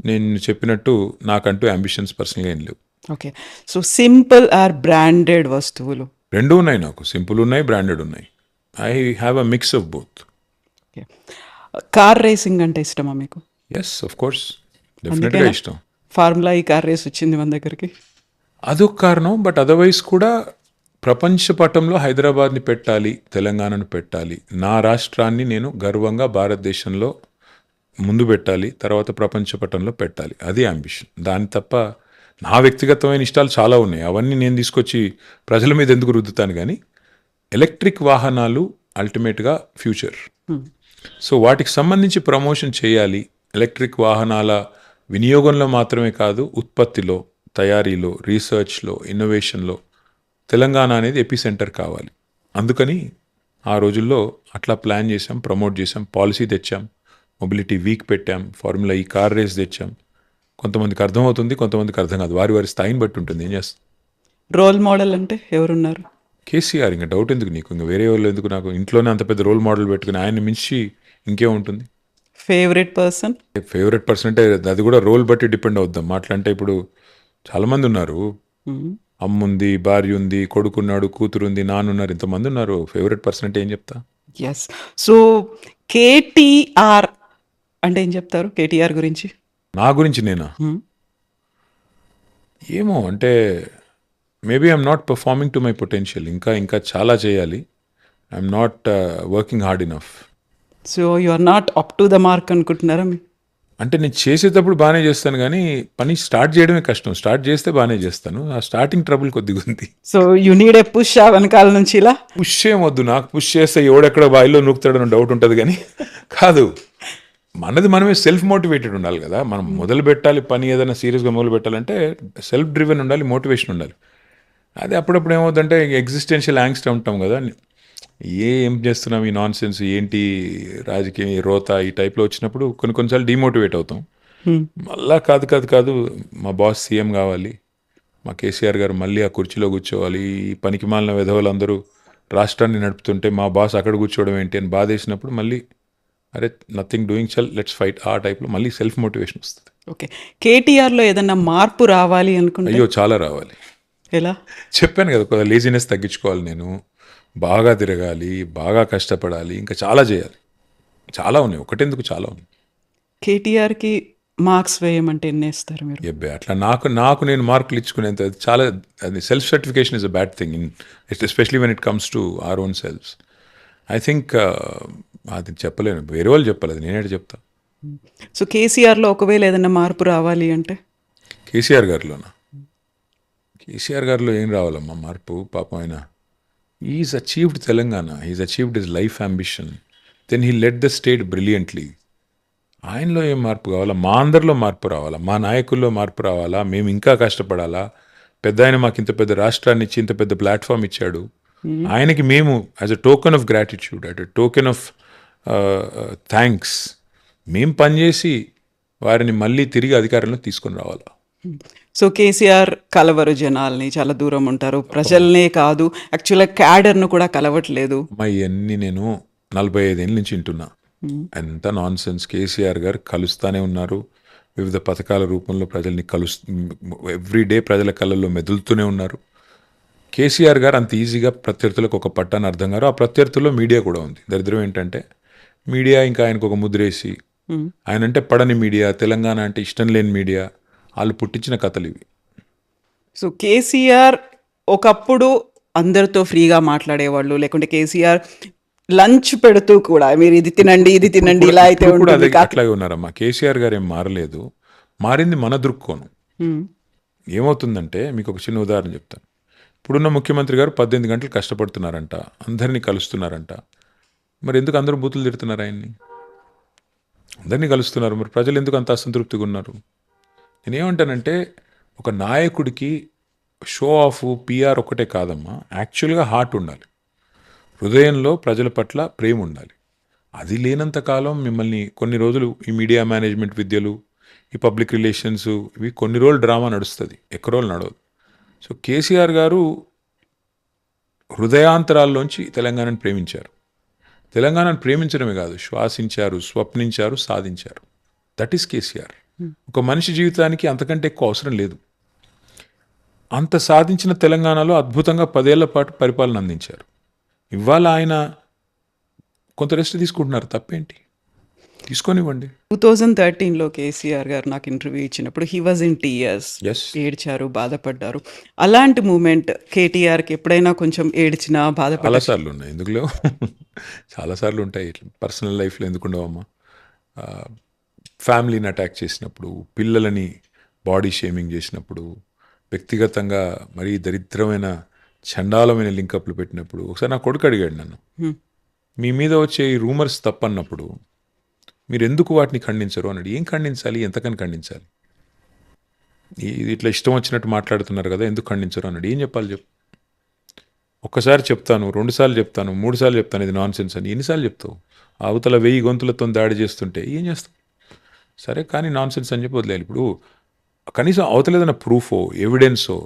నేను చెప్పినట్టు నాకంటూ అంబిషన్స్ పర్సనల్గా ఏం లేవు. Okay. So simple are branded వస్తువులు? రెండు ఉన్నాయి నాకు, సింపుల్ ఉన్నాయి, బ్రాండెడ్ ఉన్నాయి. I have a mix of both. Okay. Car racing అంటే ఇష్టమా మీకు? ఎస్, ఆఫ్ కోర్స్, డెఫినెట్గా ఇష్టం. ఫార్ములా ఈ కార్ రేస్ వచ్చింది మన దగ్గరికి. అదొక కారణం. బట్ అదర్వైజ్ కూడా ప్రపంచ పటంలో హైదరాబాద్ని పెట్టాలి, తెలంగాణను పెట్టాలి, నా రాష్ట్రాన్ని నేను గర్వంగా భారతదేశంలో ముందు పెట్టాలి, తర్వాత ప్రపంచ పటంలో పెట్టాలి. అది అంబిషన్. దాని తప్ప నా వ్యక్తిగతమైన ఇష్టాలు చాలా ఉన్నాయి, అవన్నీ నేను తీసుకొచ్చి ప్రజల మీద ఎందుకు రుద్దుతాను. కానీ ఎలక్ట్రిక్ వాహనాలు అల్టిమేట్గా ఫ్యూచర్. సో వాటికి సంబంధించి ప్రమోషన్ చేయాలి. ఎలక్ట్రిక్ వాహనాల వినియోగంలో మాత్రమే కాదు, ఉత్పత్తిలో, తయారీలో, రీసెర్చ్లో, ఇన్నోవేషన్లో తెలంగాణ అనేది ఎపిసెంటర్ కావాలి. అందుకని ఆ రోజుల్లో అట్లా ప్లాన్ చేసాం, ప్రమోట్ చేసాం, పాలసీ తెచ్చాం, మొబిలిటీ వీక్ పెట్టాం, ఫార్ములా ఈ కార్ రేస్ తెచ్చాం. కొంతమందికి అర్థమవుతుంది, కొంతమందికి అర్థం కాదు, వారి వారి స్థాయిని బట్టి ఉంటుంది. ఏం చేస్తాం. రోల్ మోడల్ అంటే ఎవరున్నారు? కేసీఆర్. ఇంకా డౌట్ ఎందుకు నీకు, ఇంకా వేరే వాళ్ళు ఎందుకు? నాకు ఇంట్లోనే అంత పెద్ద రోల్ మోడల్ పెట్టుకుని ఆయన మించి ఇంకేముంటుంది. Favourite person? ఫేవరెట్ పర్సన్ అంటే అది కూడా రోల్ బట్టి డిపెండ్ అవుద్దాం. మాట్లాంటే ఇప్పుడు చాలామంది ఉన్నారు, అమ్ముంది, భార్య ఉంది, కొడుకున్నాడు, కూతురుంది, నాన్నున్నారు, ఇంతమంది ఉన్నారు. ఫేవరెట్ పర్సన్ అంటే ఏం చెప్తా? ఎస్. సో కేటీఆర్ అంటే ఏం చెప్తారు కేటీఆర్ గురించి? నా గురించి నేనా? ఏమో అంటే maybe I'm not performing to my potential. ఇంకా చాలా చేయాలి. I'm not working hard enough. So you are not up to the mark అనుకుంటున్నారా? అంటే నేను చేసేటప్పుడు బాగానే చేస్తాను కానీ పని స్టార్ట్ చేయడమే కష్టం. స్టార్ట్ చేస్తే బాగానే చేస్తాను, ఆ స్టార్టింగ్ ట్రబుల్ కొద్దిగా ఉంది. So you need a push వెనకాల నుంచి ఇలా? పుష్ ఏమొద్దు, నాకు పుష్ చేస్తే ఎవడెక్కడ బాయిలో నూకుతాడని డౌట్ ఉంటుంది కానీ కాదు. మనమే సెల్ఫ్ మోటివేటెడ్ ఉండాలి కదా. మనం మొదలు పెట్టాలి పని, ఏదైనా సీరియస్గా మొదలు పెట్టాలంటే సెల్ఫ్ డ్రివెన్ ఉండాలి, మోటివేషన్ ఉండాలి. అది అప్పుడప్పుడు ఏమవుతుందంటే ఎగ్జిస్టెన్షియల్ యాంగ్స్ట్ ఉంటాం కదా, ఏం చేస్తున్నాం ఈ నాన్ సెన్స్, ఏంటి రాజకీయం, ఈ రోత, ఈ టైప్లో వచ్చినప్పుడు కొన్నిసార్లు డిమోటివేట్ అవుతాం. మళ్ళా కాదు మా బాస్ సీఎం కావాలి, మా కేసీఆర్ గారు మళ్ళీ ఆ కుర్చీలో కూర్చోవాలి, ఈ పనికి మాలిన విధవలందరూ రాష్ట్రాన్ని నడుపుతుంటే మా బాస్ అక్కడ కూర్చోవడం ఏంటి అని బాధేసినప్పుడు మళ్ళీ అరే నథింగ్ డూయింగ్, చల్ లెట్స్ ఫైట్, ఆ టైప్లో మళ్ళీ సెల్ఫ్ మోటివేషన్ వస్తుంది. ఓకే. కేటీఆర్లో ఏదన్నా మార్పు రావాలి అనుకుంటే? అయ్యో చాలా రావాలి. ఎలా? చెప్పాను కదా, కొద్దిగా లేజినెస్ తగ్గించుకోవాలి, నేను బాగా తిరగాలి, బాగా కష్టపడాలి, ఇంకా చాలా చేయాలి. చాలా ఉన్నాయి, ఒకటెందుకు చాలా ఉన్నాయి. కేటీఆర్కి మార్క్స్ వేయమంటే ఎన్ని వేస్తారు మీరు? ఎబ్బే అట్లా నాకు నేను మార్కులు ఇచ్చుకునేంత చాలా, అది self certification is a bad thing in especially when it comes to our own selfs. I think అది చెప్పలేను, వేరే వాళ్ళు చెప్పాలి, అది నేనే చెప్తా. సో కేసీఆర్లో ఒకవేళ ఏదైనా మార్పు రావాలి అంటే? కేసీఆర్ గారిలో ఏం రావాలమ్మా మార్పు? పాపం ఆయన is achieved Telangana, is achieved his life ambition, then he led the state brilliantly. ఆయనలో ఏం మార్పు కావాలా? మా అందరిలో మార్పు రావాలా, మా నాయకుల్లో మార్పు రావాలా, మేము ఇంకా కష్టపడాలా. పెద్ద ఆయన మాకు ఇంత పెద్ద రాష్ట్రాన్ని ఇచ్చి ఇంత పెద్ద ప్లాట్ఫామ్ ఇచ్చాడు, ఆయనకి మేము as a token of gratitude, at a token of thanks మేము పనిచేసి వారిని మళ్ళీ తిరిగి అధికారంలో తీసుకొని రావాలా. సో కేసీఆర్ కలవరు జనాల్ని, చాలా దూరం ఉంటారు, ప్రజల్నే కాదు యాక్చువల్గా క్యాడర్ను కూడా కలవట్లేదు. ఇవన్నీ నేను 45 ఏళ్ళ నుంచి వింటున్నా, ఎంత నాన్ సెన్స్. కేసీఆర్ గారు కలుస్తానే ఉన్నారు, వివిధ పథకాల రూపంలో ప్రజల్ని ఎవ్రీడే ప్రజల కళ్ళల్లో మెదులుతూనే ఉన్నారు. కేసీఆర్ గారు అంత ఈజీగా ప్రత్యర్థులకు ఒక పట్టాన్ని అర్థం గారు. ఆ ప్రత్యర్థుల్లో మీడియా కూడా ఉంది. దరిద్రం ఏంటంటే మీడియా ఇంకా ఆయనకు ఒక ముద్రేసి ఆయన అంటే పడని మీడియా, తెలంగాణ అంటే ఇష్టం లేని మీడియా, వాళ్ళు పుట్టించిన కథలు ఇవి. సో కేసీఆర్ ఒకప్పుడు అందరితో ఫ్రీగా మాట్లాడేవాళ్ళు, లేకుంటే కేసీఆర్ లంచ్ పెడుతూ కూడా మీరు ఇది తినండి ఇది తినండి ఇలా అయితే ఇప్పుడు కూడా ఉంటుంది అదే అట్లాగే ఉన్నారమ్మా. కేసీఆర్ గారు ఏం మారలేదు, మారింది మన దృక్కోణం. ఏమవుతుందంటే మీకు ఒక చిన్న ఉదాహరణ చెప్తాను. ఇప్పుడున్న ముఖ్యమంత్రి గారు 18 గంటలు కష్టపడుతున్నారంట, అందరినీ కలుస్తున్నారంట. మరి ఎందుకు అందరూ బూతులు తిడుతున్నారు ఆయన్ని? అందరినీ కలుస్తున్నారు, మరి ప్రజలు ఎందుకు అంత అసంతృప్తిగా ఉన్నారు? నేనేమంటానంటే ఒక నాయకుడికి షో ఆఫ్ పిఆర్ ఒకటే కాదమ్మా, యాక్చువల్గా హార్ట్ ఉండాలి, హృదయంలో ప్రజల పట్ల ప్రేమ ఉండాలి. అది లేనంత కాలం మిమ్మల్ని కొన్ని రోజులు ఈ మీడియా మేనేజ్మెంట్ విద్యలు, ఈ పబ్లిక్ రిలేషన్స్, ఇవి కొన్ని రోజులు డ్రామా నడుస్తుంది, ఎక్కువ రోజులు నడవదు. సో కేసీఆర్ గారు హృదయాంతరాల్లోంచి తెలంగాణను ప్రేమించారు. తెలంగాణను ప్రేమించడమే కాదు, శ్వాసించారు, స్వప్నించారు, సాధించారు. That is KCR. ఒక మనిషి జీవితానికి అంతకంటే ఎక్కువ అవసరం లేదు. అంత సాధించిన తెలంగాణలో అద్భుతంగా 10 ఏళ్ల పాటు పరిపాలన అందించారు. ఇవాళ ఆయన కొంత రెస్ట్ తీసుకుంటున్నారు, తప్పేంటి? తీసుకొనివ్వండి. 2013లో కేసీఆర్ గారు నాకు ఇంటర్వ్యూ ఇచ్చినప్పుడు he was in tears, Yes. ఏడ్చారు, బాధపడ్డారు. అలాంటి మూమెంట్ కేటీఆర్కి ఎప్పుడైనా కొంచెం ఏడ్చినా బాధపడ్డా? చాలాసార్లు ఉన్నాయి, ఎందుకు లేవు? చాలాసార్లు ఉంటాయి. ఇట్లా పర్సనల్ లైఫ్లో ఎందుకు ఉండవమ్మా? ఫ్యామిలీని అటాక్ చేసినప్పుడు, పిల్లలని బాడీ షేమింగ్ చేసినప్పుడు, వ్యక్తిగతంగా మరీ దరిద్రమైన చండాలమైన లింకప్లు పెట్టినప్పుడు, ఒకసారి నా కొడుకు అడిగాడు నన్ను, మీ మీద వచ్చే ఈ రూమర్స్ తప్పన్నప్పుడు మీరు ఎందుకు వాటిని ఖండించరు అన్నాడు. ఏం ఖండించాలి, ఎంతకని ఖండించాలి? ఇది ఇట్లా ఇష్టం వచ్చినట్టు మాట్లాడుతున్నారు కదా, ఎందుకు ఖండించరు అన్నాడు. ఏం చెప్పాలి చెప్పు? ఒక్కసారి చెప్తాను, 2 సార్లు చెప్తాను, 3 సార్లు చెప్తాను ఇది నాన్ సెన్స్ అని. ఎన్నిసార్లు చెప్తావు? అవతల 1000 గొంతులతో దాడి చేస్తుంటే ఏం చేస్తావు? సరే కానీ నాన్ సెన్స్ అని చెప్పి వదిలేయాలి. ఇప్పుడు కనీసం అవతల ఏదైనా ప్రూఫో, ఎవిడెన్సో,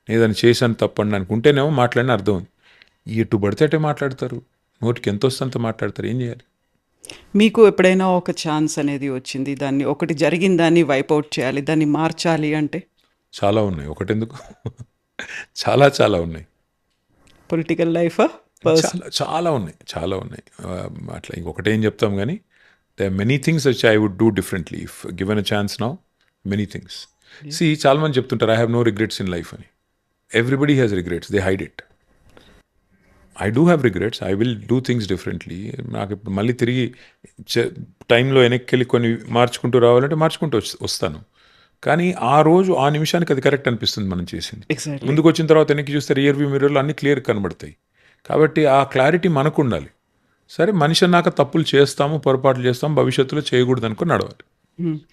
ఏదైనా చేశాను తప్పండి అనుకుంటేనేమో మాట్లాడిన అర్థం ఉంది. ఎటు పడితే అటే మాట్లాడతారు, నోటికి ఎంత వస్తే అంత మాట్లాడతారు. ఏం చేయాలి? మీకు ఎప్పుడైనా ఒక ఛాన్స్ అనేది వచ్చింది, దాన్ని ఒకటి జరిగిన దాన్ని వైపౌట్ చేయాలి, దాన్ని మార్చాలి అంటే? చాలా ఉన్నాయి, ఒకటెందుకు? చాలా చాలా ఉన్నాయి, పొలిటికల్ లైఫ్ చాలా ఉన్నాయి, చాలా ఉన్నాయి. అట్లా ఇంకొకటేం చెప్తాం కానీ they are many things which I would do differently if given a chance now. Many things. See చాలా మంది చెప్తుంటారు I have no regrets in life అని. Everybody has regrets, they hide it. I do have regrets, I will do things differently. నాకు ఇప్పుడు మళ్ళీ తిరిగి టైంలో వెనక్కి వెళ్ళి కొన్ని మార్చుకుంటూ రావాలంటే మార్చుకుంటూ వస్తాను. కానీ ఆ రోజు ఆ నిమిషానికి అది కరెక్ట్ అనిపిస్తుంది మనం చేసింది. ఎగ్జాక్ట్లీ. ముందుకు వచ్చిన తర్వాత వెనక్కి చూస్తే రియర్ వ్యూ మిర్రర్లో అన్ని క్లియర్ కనబడతాయి. కాబట్టి ఆ క్లారిటీ మనకు ఉండాలి. సరే మనిషి అన్నాక తప్పులు చేస్తాము, పొరపాట్లు చేస్తాము, భవిష్యత్తులో చేయకూడదు అనుకుని నడవాలి.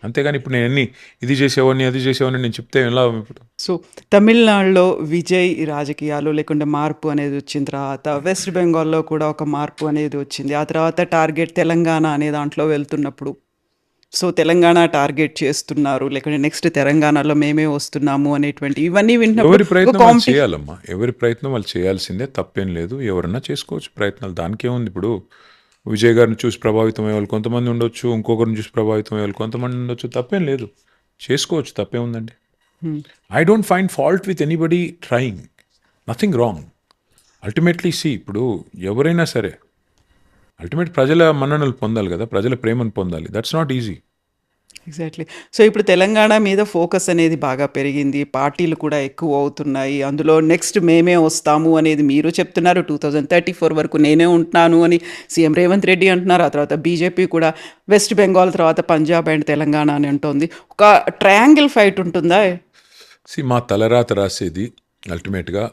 అంతేగాని ఇప్పుడు నేను ఇది చేసేవాడిని అది చేసేవాడిని నేను చెప్తే ఎలా ఇప్పుడు? సో తమిళనాడులో విజయ్ రాజకీయాలు లేకుంటే మార్పు అనేది వచ్చిన తర్వాత, వెస్ట్ బెంగాల్లో కూడా ఒక మార్పు అనేది వచ్చింది. ఆ తర్వాత టార్గెట్ తెలంగాణ అనే దాంట్లో వెళ్తున్నప్పుడు, సో తెలంగాణ టార్గెట్ చేస్తున్నారు, లేకుంటే నెక్స్ట్ తెలంగాణలో మేమే వస్తున్నాము అనేటువంటి ఇవన్నీ ఎవరి వింటున్నప్పుడు ప్రయత్నం వాళ్ళు చేయాలమ్మా, ఎవరి ప్రయత్నం వాళ్ళు చేయాల్సిందే, తప్పేం లేదు. ఎవరన్నా చేసుకోవచ్చు ప్రయత్నాలు, దానికేముంది. ఇప్పుడు విజయ్ గారిని చూసి ప్రభావితం అయ్యే వాళ్ళు కొంతమంది ఉండొచ్చు, ఇంకొకరిని చూసి ప్రభావితం అయ్యే వాళ్ళు కొంతమంది ఉండొచ్చు, తప్పేం లేదు, చేసుకోవచ్చు, తప్పేముందండి. I don't find fault with anybody trying, nothing wrong. Ultimately ఇప్పుడు ఎవరైనా సరే అల్టిమేట్ ప్రజల మన్ననలు పొందాలి కదా, ప్రజల ప్రేమను పొందాలి. That's not easy. Exactly. So ఇప్పుడు తెలంగాణ మీద ఫోకస్ అనేది బాగా పెరిగింది, పార్టీలు కూడా ఎక్కువ అవుతున్నాయి, అందులో నెక్స్ట్ మేమే వస్తాము అనేది మీరు చెప్తున్నారు. 2034 వరకు నేనే ఉంటున్నాను అని సీఎం రేవంత్ రెడ్డి అంటున్నారు. ఆ తర్వాత బీజేపీ కూడా వెస్ట్ బెంగాల్ తర్వాత పంజాబ్ అండ్ తెలంగాణ అని అంటోంది. ఒక ట్రయాంగిల్ ఫైట్ ఉంటుందా? మా తలరాత రాసేది అల్టిమేట్గా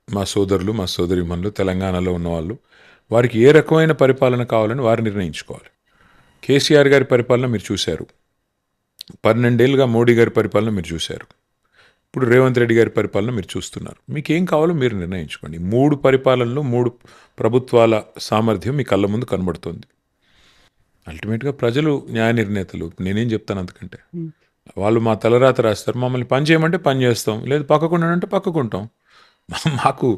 మా సోదరులు, మా సోదరిమణులు, తెలంగాణలో ఉన్నవాళ్ళు, వారికి ఏ రకమైన పరిపాలన కావాలని వారు నిర్ణయించుకోవాలి. కేసీఆర్ గారి పరిపాలన మీరు చూశారు, 12 ఏళ్ళుగా మోడీ గారి పరిపాలన మీరు చూశారు, ఇప్పుడు రేవంత్ రెడ్డి గారి పరిపాలన మీరు చూస్తున్నారు. మీకు ఏం కావాలో మీరు నిర్ణయించుకోండి. 3 పరిపాలనలు, 3 ప్రభుత్వాల సామర్థ్యం మీ కళ్ళ ముందు కనబడుతుంది. అల్టిమేట్గా ప్రజలు న్యాయ నిర్ణేతలు, నేనేం చెప్తాను అంతకంటే. వాళ్ళు మా తలరాత రాస్తారు, మమ్మల్ని పని చేయమంటే పని చేస్తాం, లేదు పక్కకుండానంటే పక్కకుంటాం. మాకు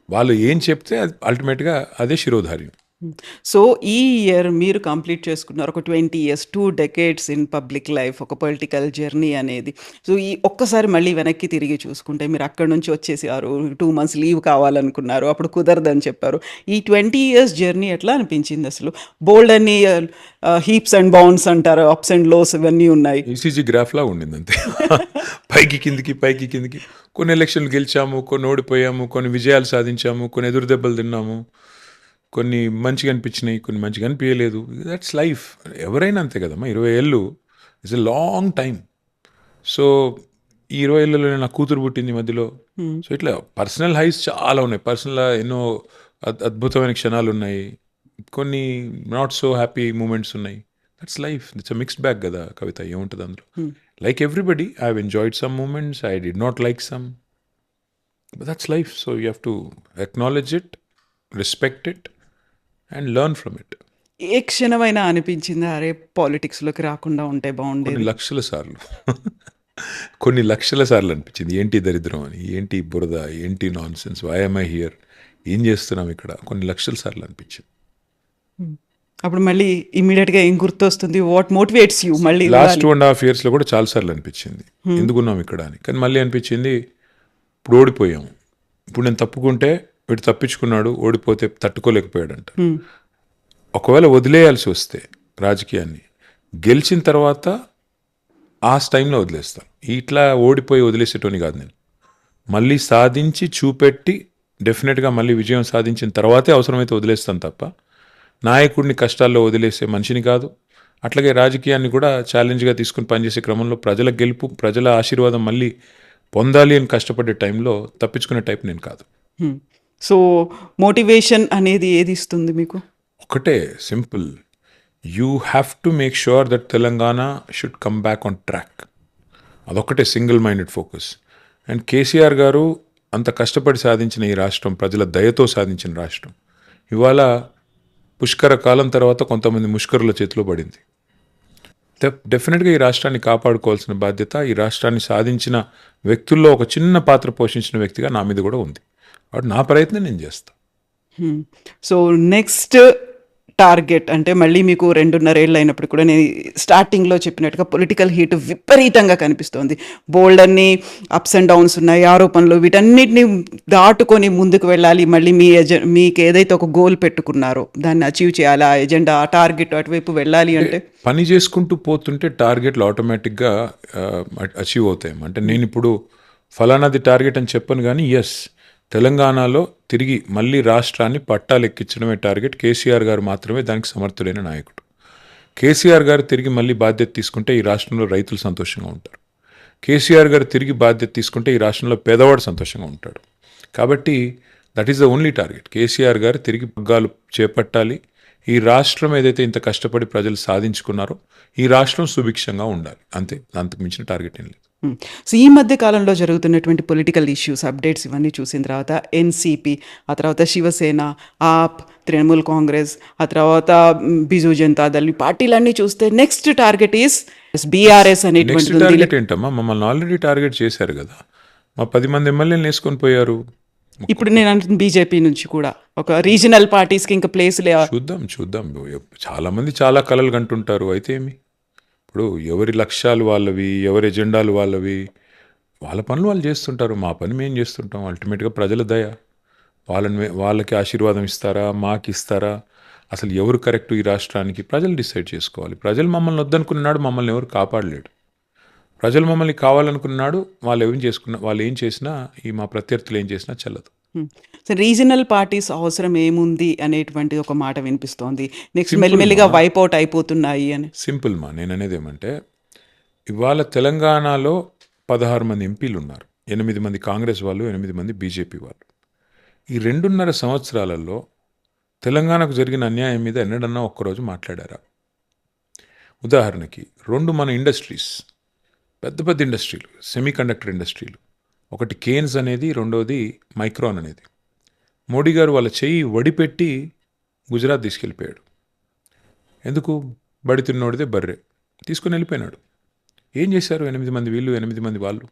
వాళ్ళు ఏం చెప్తే అది అల్టిమేట్గా అదే శిరోధార్యం. సో, ఈ ఇయర్ మీరు కంప్లీట్ చేసుకున్నారు. ఒక 20 years, 2 decades in public life, ఒక పొలిటికల్ జర్నీ అనేది. సో, ఈ ఒక్కసారి మళ్ళీ వెనక్కి తిరిగి చూసుకుంటే మీరు అక్కడి నుంచి వచ్చేసారు. 2 మంత్స్ లీవ్ కావాలనుకున్నారు. అప్పుడు కుదరదని చెప్పారు. ఈ 20 ఇయర్స్ జర్నీ ఎట్లా అనిపించింది అసలు? బోలెడన్ని హీప్స్ అండ్ బౌండ్స్ అంటారు. అప్స్ అండ్ లోస్ ఇవన్నీ ఉన్నాయి. ఈసీజీ గ్రాఫ్లా ఉండింది అంతే. పైకి కిందికి పైకి కిందికి. కొన్ని ఎలక్షన్లు గెలిచాము, కొన్ని ఓడిపోయాము, కొన్ని విజయాలు సాధించాము, కొన్ని ఎదురు దెబ్బలు తిన్నాము, కొన్ని మంచిగా అనిపించినాయి, కొన్ని మంచిగా అనిపించలేదు. That's life. ఎవరైనా అంతే కదమ్మా. 20 ఏళ్ళు it's a long time. So ఈ 20 ఏళ్ళలో నా కూతురు పుట్టింది ఈ మధ్యలో. సో ఇట్లా పర్సనల్ హైస్ చాలా ఉన్నాయి. పర్సనల్ ఎన్నో అద్భుతమైన క్షణాలు ఉన్నాయి, కొన్ని నాట్ సో హ్యాపీ మూమెంట్స్ ఉన్నాయి. That's life. It's a mixed bag కదా కవిత. ఏముంటుంది అందులో? Like everybody I have enjoyed some moments, I did not like some, but that's life. So you have to acknowledge it, respect it and learn from it. ఏ క్షణమైనా అనిపించిందా అరే పాలిటిక్స్‌లోకి రాకుండా ఉంటే కొన్ని బావుండేది? లక్షల సార్లు కొన్ని లక్షల సార్లు అనిపించింది. ఏంటి దరిద్రం అని, ఏంటి బురద, ఏంటి nonsense, why am I here, ఏం చేస్తున్నాం ఇక్కడ, కొన్ని లక్షల సార్లు అనిపించింది. అప్పుడు మళ్ళీ ఇమ్మీడియేట్‌గా ఏం గుర్తొస్తుంది? వాట్ మోటివేట్స్ యూ మళ్ళీ లాస్ట్ ఉండాలి? 2.5 ఇయర్స్లో కూడా చాలాసార్లు అనిపించింది ఎందుకున్నాం ఇక్కడ అని. కానీ మళ్ళీ అనిపించింది ఇప్పుడు ఓడిపోయాము, ఇప్పుడు నేను తప్పుకుంటే వీడు తప్పించుకున్నాడు, ఓడిపోతే తట్టుకోలేకపోయాడంట. ఒకవేళ వదిలేయాల్సి వస్తే రాజకీయాన్ని, గెలిచిన తర్వాత ఆ టైంలో వదిలేస్తాను. ఇట్లా ఓడిపోయి వదిలేసేటోని కాదు నేను. మళ్ళీ సాధించి చూపెట్టి డెఫినెట్గా మళ్ళీ విజయం సాధించిన తర్వాతే అవసరమైతే వదిలేస్తాను తప్ప నాయకుడిని కష్టాల్లో వదిలేసే మనిషిని కాదు. అట్లాగే రాజకీయాన్ని కూడా ఛాలెంజ్గా తీసుకుని పనిచేసే క్రమంలో ప్రజల గెలుపు, ప్రజల ఆశీర్వాదం మళ్ళీ పొందాలి అని కష్టపడే టైంలో తప్పించుకునే టైప్ నేను కాదు. సో, మోటివేషన్ అనేది ఏది ఇస్తుంది మీకు? ఒకటే simple, you have to make sure that Telangana should come back on track. అదొక్కటే single minded focus. And KCR garu అంత కష్టపడి సాధించిన ఈ రాష్ట్రం, ప్రజల దయతో సాధించిన రాష్ట్రం, ఇవాళ పుష్కర కాలం తర్వాత కొంతమంది ముష్కరుల చేతిలో పడింది. డెఫినెట్గా ఈ రాష్ట్రాన్ని కాపాడుకోవాల్సిన బాధ్యత ఈ రాష్ట్రాన్ని సాధించిన వ్యక్తుల్లో ఒక చిన్న పాత్ర పోషించిన వ్యక్తిగా నా మీద కూడా ఉంది. కాబట్టి నా ప్రయత్నం నేను చేస్తాను. సో, నెక్స్ట్ టార్గెట్ అంటే మళ్ళీ మీకు 2.5 ఏళ్ళు అయినప్పుడు కూడా నేను స్టార్టింగ్‌లో చెప్పినట్టుగా పొలిటికల్ హీట్ విపరీతంగా కనిపిస్తోంది. బోలెడన్ని అప్స్ అండ్ డౌన్స్ ఉన్నాయి, ఆరోపణలు, వీటన్నిటిని దాటుకొని ముందుకు వెళ్ళాలి. మళ్ళీ మీకు ఏదైతే ఒక గోల్ పెట్టుకున్నారో దాన్ని అచీవ్ చేయాలి. ఆ ఎజెండా, ఆ టార్గెట్ అటువైపు వెళ్ళాలి అంటే పని చేసుకుంటూ పోతుంటే టార్గెట్లు ఆటోమేటిక్గా అచీవ్ అవుతాయి. అంటే నేను ఇప్పుడు ఫలానాది టార్గెట్ అని చెప్పను, కానీ ఎస్, తెలంగాణలో తిరిగి మళ్ళీ రాష్ట్రాన్ని పట్టాలెక్కించడమే టార్గెట్. కేసీఆర్ గారు మాత్రమే దానికి సమర్థుడైన నాయకుడు. కేసీఆర్ గారు తిరిగి మళ్ళీ బాధ్యత తీసుకుంటే ఈ రాష్ట్రంలో రైతులు సంతోషంగా ఉంటారు. కేసీఆర్ గారు తిరిగి బాధ్యత తీసుకుంటే ఈ రాష్ట్రంలో పేదవాడు సంతోషంగా ఉంటాడు. కాబట్టి that is the only target. KCR గారు తిరిగి పగ్గాలు చేపట్టాలి. ఈ రాష్ట్రం ఏదైతే ఇంత కష్టపడి ప్రజలు సాధించుకున్నారో ఈ రాష్ట్రం సుభిక్షంగా ఉండాలి. అంతే, అంతకు మించిన టార్గెట్ ఏం లేదు. సో, ఈ మధ్య కాలంలో జరుగుతున్నటువంటి పొలిటికల్ ఇష్యూస్, అప్డేట్స్ ఇవన్నీ చూసిన తర్వాత ఎన్సీపీ, ఆ తర్వాత శివసేన, ఆప్, తృణమూల్ కాంగ్రెస్, ఆ తర్వాత బిజు జనతాదళ్, ఈ పార్టీలన్నీ చూస్తే next target is BRS next అనేటువంటిది ఉంది. టార్గెట్ ఏంటమ్మా? మమ్మల్ని ఆల్రెడీ టార్గెట్ చేశారు కదా. మా 10 మంది ఎమ్మెల్యేలు వేసుకొని పోయారు. ఇప్పుడు నేను అంటుంది బీజేపీ నుంచి కూడా ఒక రీజనల్ పార్టీస్కి ఇంకా ప్లేస్ లేవా? చూద్దాం. చాలామంది చాలా కలలు కంటుంటారు. అయితే ఏమి, ఇప్పుడు ఎవరి లక్ష్యాలు వాళ్ళవి, ఎవరి ఎజెండాలు వాళ్ళవి, వాళ్ళ పనులు వాళ్ళు చేస్తుంటారు. మా పని మేము చేస్తుంటాం. అల్టిమేట్గా ప్రజల దయ, వాళ్ళకి ఆశీర్వాదం ఇస్తారా, మాకు ఇస్తారా, అసలు ఎవరు కరెక్ట్ ఈ రాష్ట్రానికి ప్రజలు డిసైడ్ చేసుకోవాలి. ప్రజలు మమ్మల్ని వద్దనుకున్నాడు, మమ్మల్ని ఎవరు కాపాడలేడు. ప్రజలు మమ్మల్ని కావాలనుకున్నాడు, వాళ్ళు ఏం చేసినా, ఈ మా ప్రత్యర్థులు ఏం చేసినా చెల్లదు. సో, రీజనల్ పార్టీస్ అవసరం ఏముంది అనేటువంటి ఒక మాట వినిపిస్తోంది. నెక్స్ట్ Simple మెల్లిమెల్లిగా మా. వైపౌట్ అయిపోతున్నాయి అని. సింపుల్ మా, నేను అనేది ఏమంటే ఇవాళ తెలంగాణలో 16 మంది ఎంపీలు ఉన్నారు. 8 మంది కాంగ్రెస్ వాళ్ళు, 8 మంది బీజేపీ వాళ్ళు. ఈ 2.5 సంవత్సరాలలో తెలంగాణకు జరిగిన అన్యాయం మీద ఎన్నడన్నా ఒక్కరోజు మాట్లాడారా? ఉదాహరణకి 2 మన ఇండస్ట్రీస్, పెద్ద ఇండస్ట్రీలు, సెమీ కండక్టర్ ఇండస్ట్రీలు, ఒకటి కేన్స్ అనేది, రెండోది మైక్రాన్ అనేది. మోడీ గారు వాళ్ళ చెయ్యి వడిపెట్టి గుజరాత్ తీసుకెళ్ళిపోయాడు. ఎందుకు? బడి తిన్నోడిదే బర్రె తీసుకుని వెళ్ళిపోయినాడు. ఏం చేశారు 8 మంది వీళ్ళు, 8 మంది వాళ్ళు?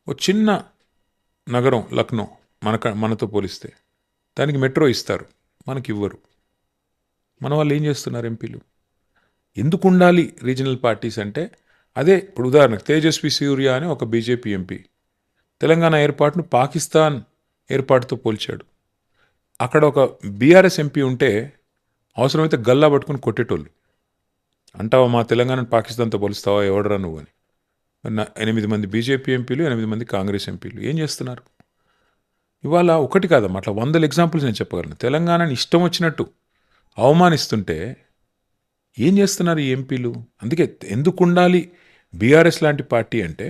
ఓ చిన్న నగరం లక్నో మనతో పోలిస్తే దానికి మెట్రో ఇస్తారు, మనకి ఇవ్వరు. మన వాళ్ళు ఏం చేస్తున్నారు ఎంపీలు? ఎందుకు ఉండాలి రీజనల్ పార్టీస్ అంటే అదే. ఇప్పుడు ఉదాహరణకు తేజస్వి సూర్య అని ఒక బీజేపీ ఎంపీ తెలంగాణ ఏర్పాటును పాకిస్తాన్ ఏర్పాటుతో పోల్చాడు. అక్కడ ఒక బీఆర్ఎస్ ఎంపీ ఉంటే అవసరమైతే గల్లా పట్టుకుని కొట్టేటోళ్ళు. అంటావా మా తెలంగాణను పాకిస్తాన్తో పోలుస్తావా, ఎవడరా నువ్వు అని. 8 మంది బీజేపీ ఎంపీలు, 8 మంది కాంగ్రెస్ ఎంపీలు ఏం చేస్తున్నారు? ఇవాళ ఒకటి కాదమ్మా, అట్లా 100 ఎగ్జాంపుల్స్ నేను చెప్పగలను. తెలంగాణని ఇష్టం వచ్చినట్టు అవమానిస్తుంటే ఏం చేస్తున్నారు ఈ ఎంపీలు? అందుకే ఎందుకు ఉండాలి బీఆర్ఎస్ లాంటి పార్టీ అంటే,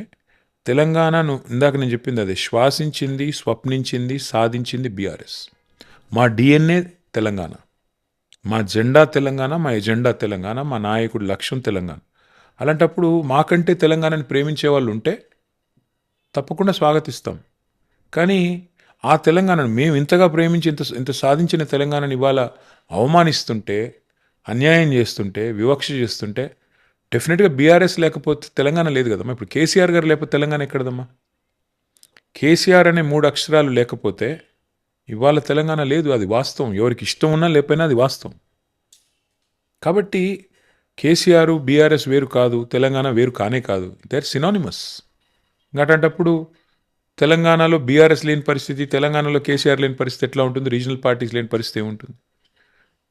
తెలంగాణను ఇందాక నేను చెప్పింది అదే, శ్వాసించింది, స్వప్నించింది, సాధించింది బీఆర్ఎస్. మా డిఎన్ఏ తెలంగాణ, మా జెండా తెలంగాణ, మా ఎజెండా తెలంగాణ, మా నాయకుడి లక్ష్యం తెలంగాణ. అలాంటప్పుడు మాకంటే తెలంగాణని ప్రేమించే వాళ్ళు ఉంటే తప్పకుండా స్వాగతిస్తాం. కానీ ఆ తెలంగాణను మేము ఇంతగా ప్రేమించి ఇంత సాధించిన తెలంగాణని ఇవాళ అవమానిస్తుంటే, అన్యాయం చేస్తుంటే, వివక్ష చేస్తుంటే డెఫినెట్గా బీఆర్ఎస్ లేకపోతే తెలంగాణ లేదు కదమ్మా. ఇప్పుడు కేసీఆర్ గారు లేకపోతే తెలంగాణ ఎక్కడదమ్మా? కేసీఆర్ అనే 3 అక్షరాలు లేకపోతే ఇవాళ తెలంగాణ లేదు. అది వాస్తవం. ఎవరికి ఇష్టం ఉన్నా లేకపోయినా అది వాస్తవం. కాబట్టి కేసీఆర్ బీఆర్ఎస్ వేరు కాదు, తెలంగాణ వేరు కానే కాదు. They are synonymous. అట్లాంటప్పుడు తెలంగాణలో బీఆర్ఎస్ లేని పరిస్థితి, తెలంగాణలో కేసీఆర్ లేని పరిస్థితి ఎట్లా ఉంటుంది? రీజనల్ పార్టీస్ లేని పరిస్థితి ఏముంటుంది?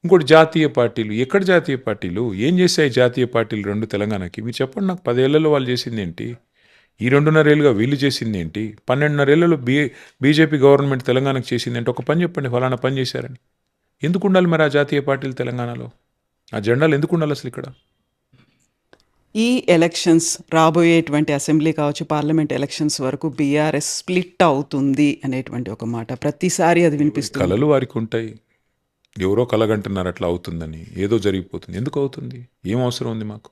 ఇంకోటి జాతీయ పార్టీలు. ఎక్కడ జాతీయ పార్టీలు? ఏం చేశాయి జాతీయ పార్టీలు రెండు తెలంగాణకి? మీరు చెప్పండి నాకు. 10 ఏళ్లలో వాళ్ళు చేసింది ఏంటి? ఈ 2.5 ఏళ్ళుగా వీళ్ళు చేసింది ఏంటి? 12.5 ఏళ్లలో బీజేపీ గవర్నమెంట్ తెలంగాణకు చేసింది ఏంటి? ఒక పని చెప్పండి, ఫలానా పని చేశారని. ఎందుకు ఉండాలి మరి ఆ జాతీయ పార్టీలు తెలంగాణలో? ఆ జెండాలు ఎందుకు ఉండాలి అసలు ఇక్కడ? ఈ ఎలక్షన్స్, రాబోయేటువంటి అసెంబ్లీ కావచ్చు, పార్లమెంట్ ఎలక్షన్స్ వరకు బీఆర్ఎస్ స్ప్లిట్ అవుతుంది అనేటువంటి ఒక మాట ప్రతిసారి అది వినిపిస్తుంది. కలలు వారికి ఉంటాయి. ఎవరో కలగంటున్నారు అట్లా అవుతుందని, ఏదో జరిగిపోతుంది. ఎందుకు అవుతుంది? ఏం అవసరం ఉంది మాకు?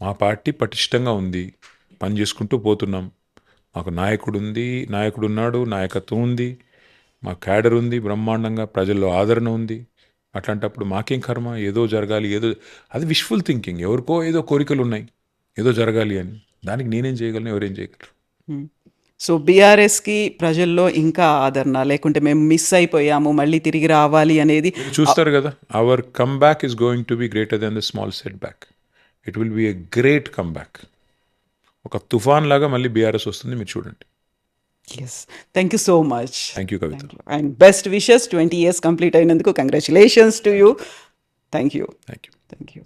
మా పార్టీ పటిష్టంగా ఉంది, పని చేసుకుంటూ పోతున్నాం. మాకు నాయకుడు ఉన్నాడు, నాయకత్వం ఉంది, మా క్యాడర్ ఉంది, బ్రహ్మాండంగా ప్రజల్లో ఆదరణ ఉంది. అట్లాంటప్పుడు మాకేం కర్మ? ఏదో జరగాలి, అది విష్ఫుల్ థింకింగ్. ఎవరికో ఏదో కోరికలు ఉన్నాయి, ఏదో జరగాలి అని. దానికి నేనేం చేయగలను, ఎవరేం చేయగలరు? సో బీఆర్ఎస్కి ప్రజల్లో ఇంకా ఆదరణ, లేకుంటే మేము మిస్ అయిపోయాము, మళ్ళీ తిరిగి రావాలి అనేది చూస్తారు కదా. Our comeback is going to be greater than the small setback. It will be a great comeback. ఒక తుఫాన్ లాగా మళ్ళీ బీఆర్ఎస్ వస్తుంది, మీరు చూడండి. Yes, thank you so much. Thank you Kavitha. And best wishes. 20 years complete అయినందుకు congratulations to you. Thank you. Thank you. Thank you.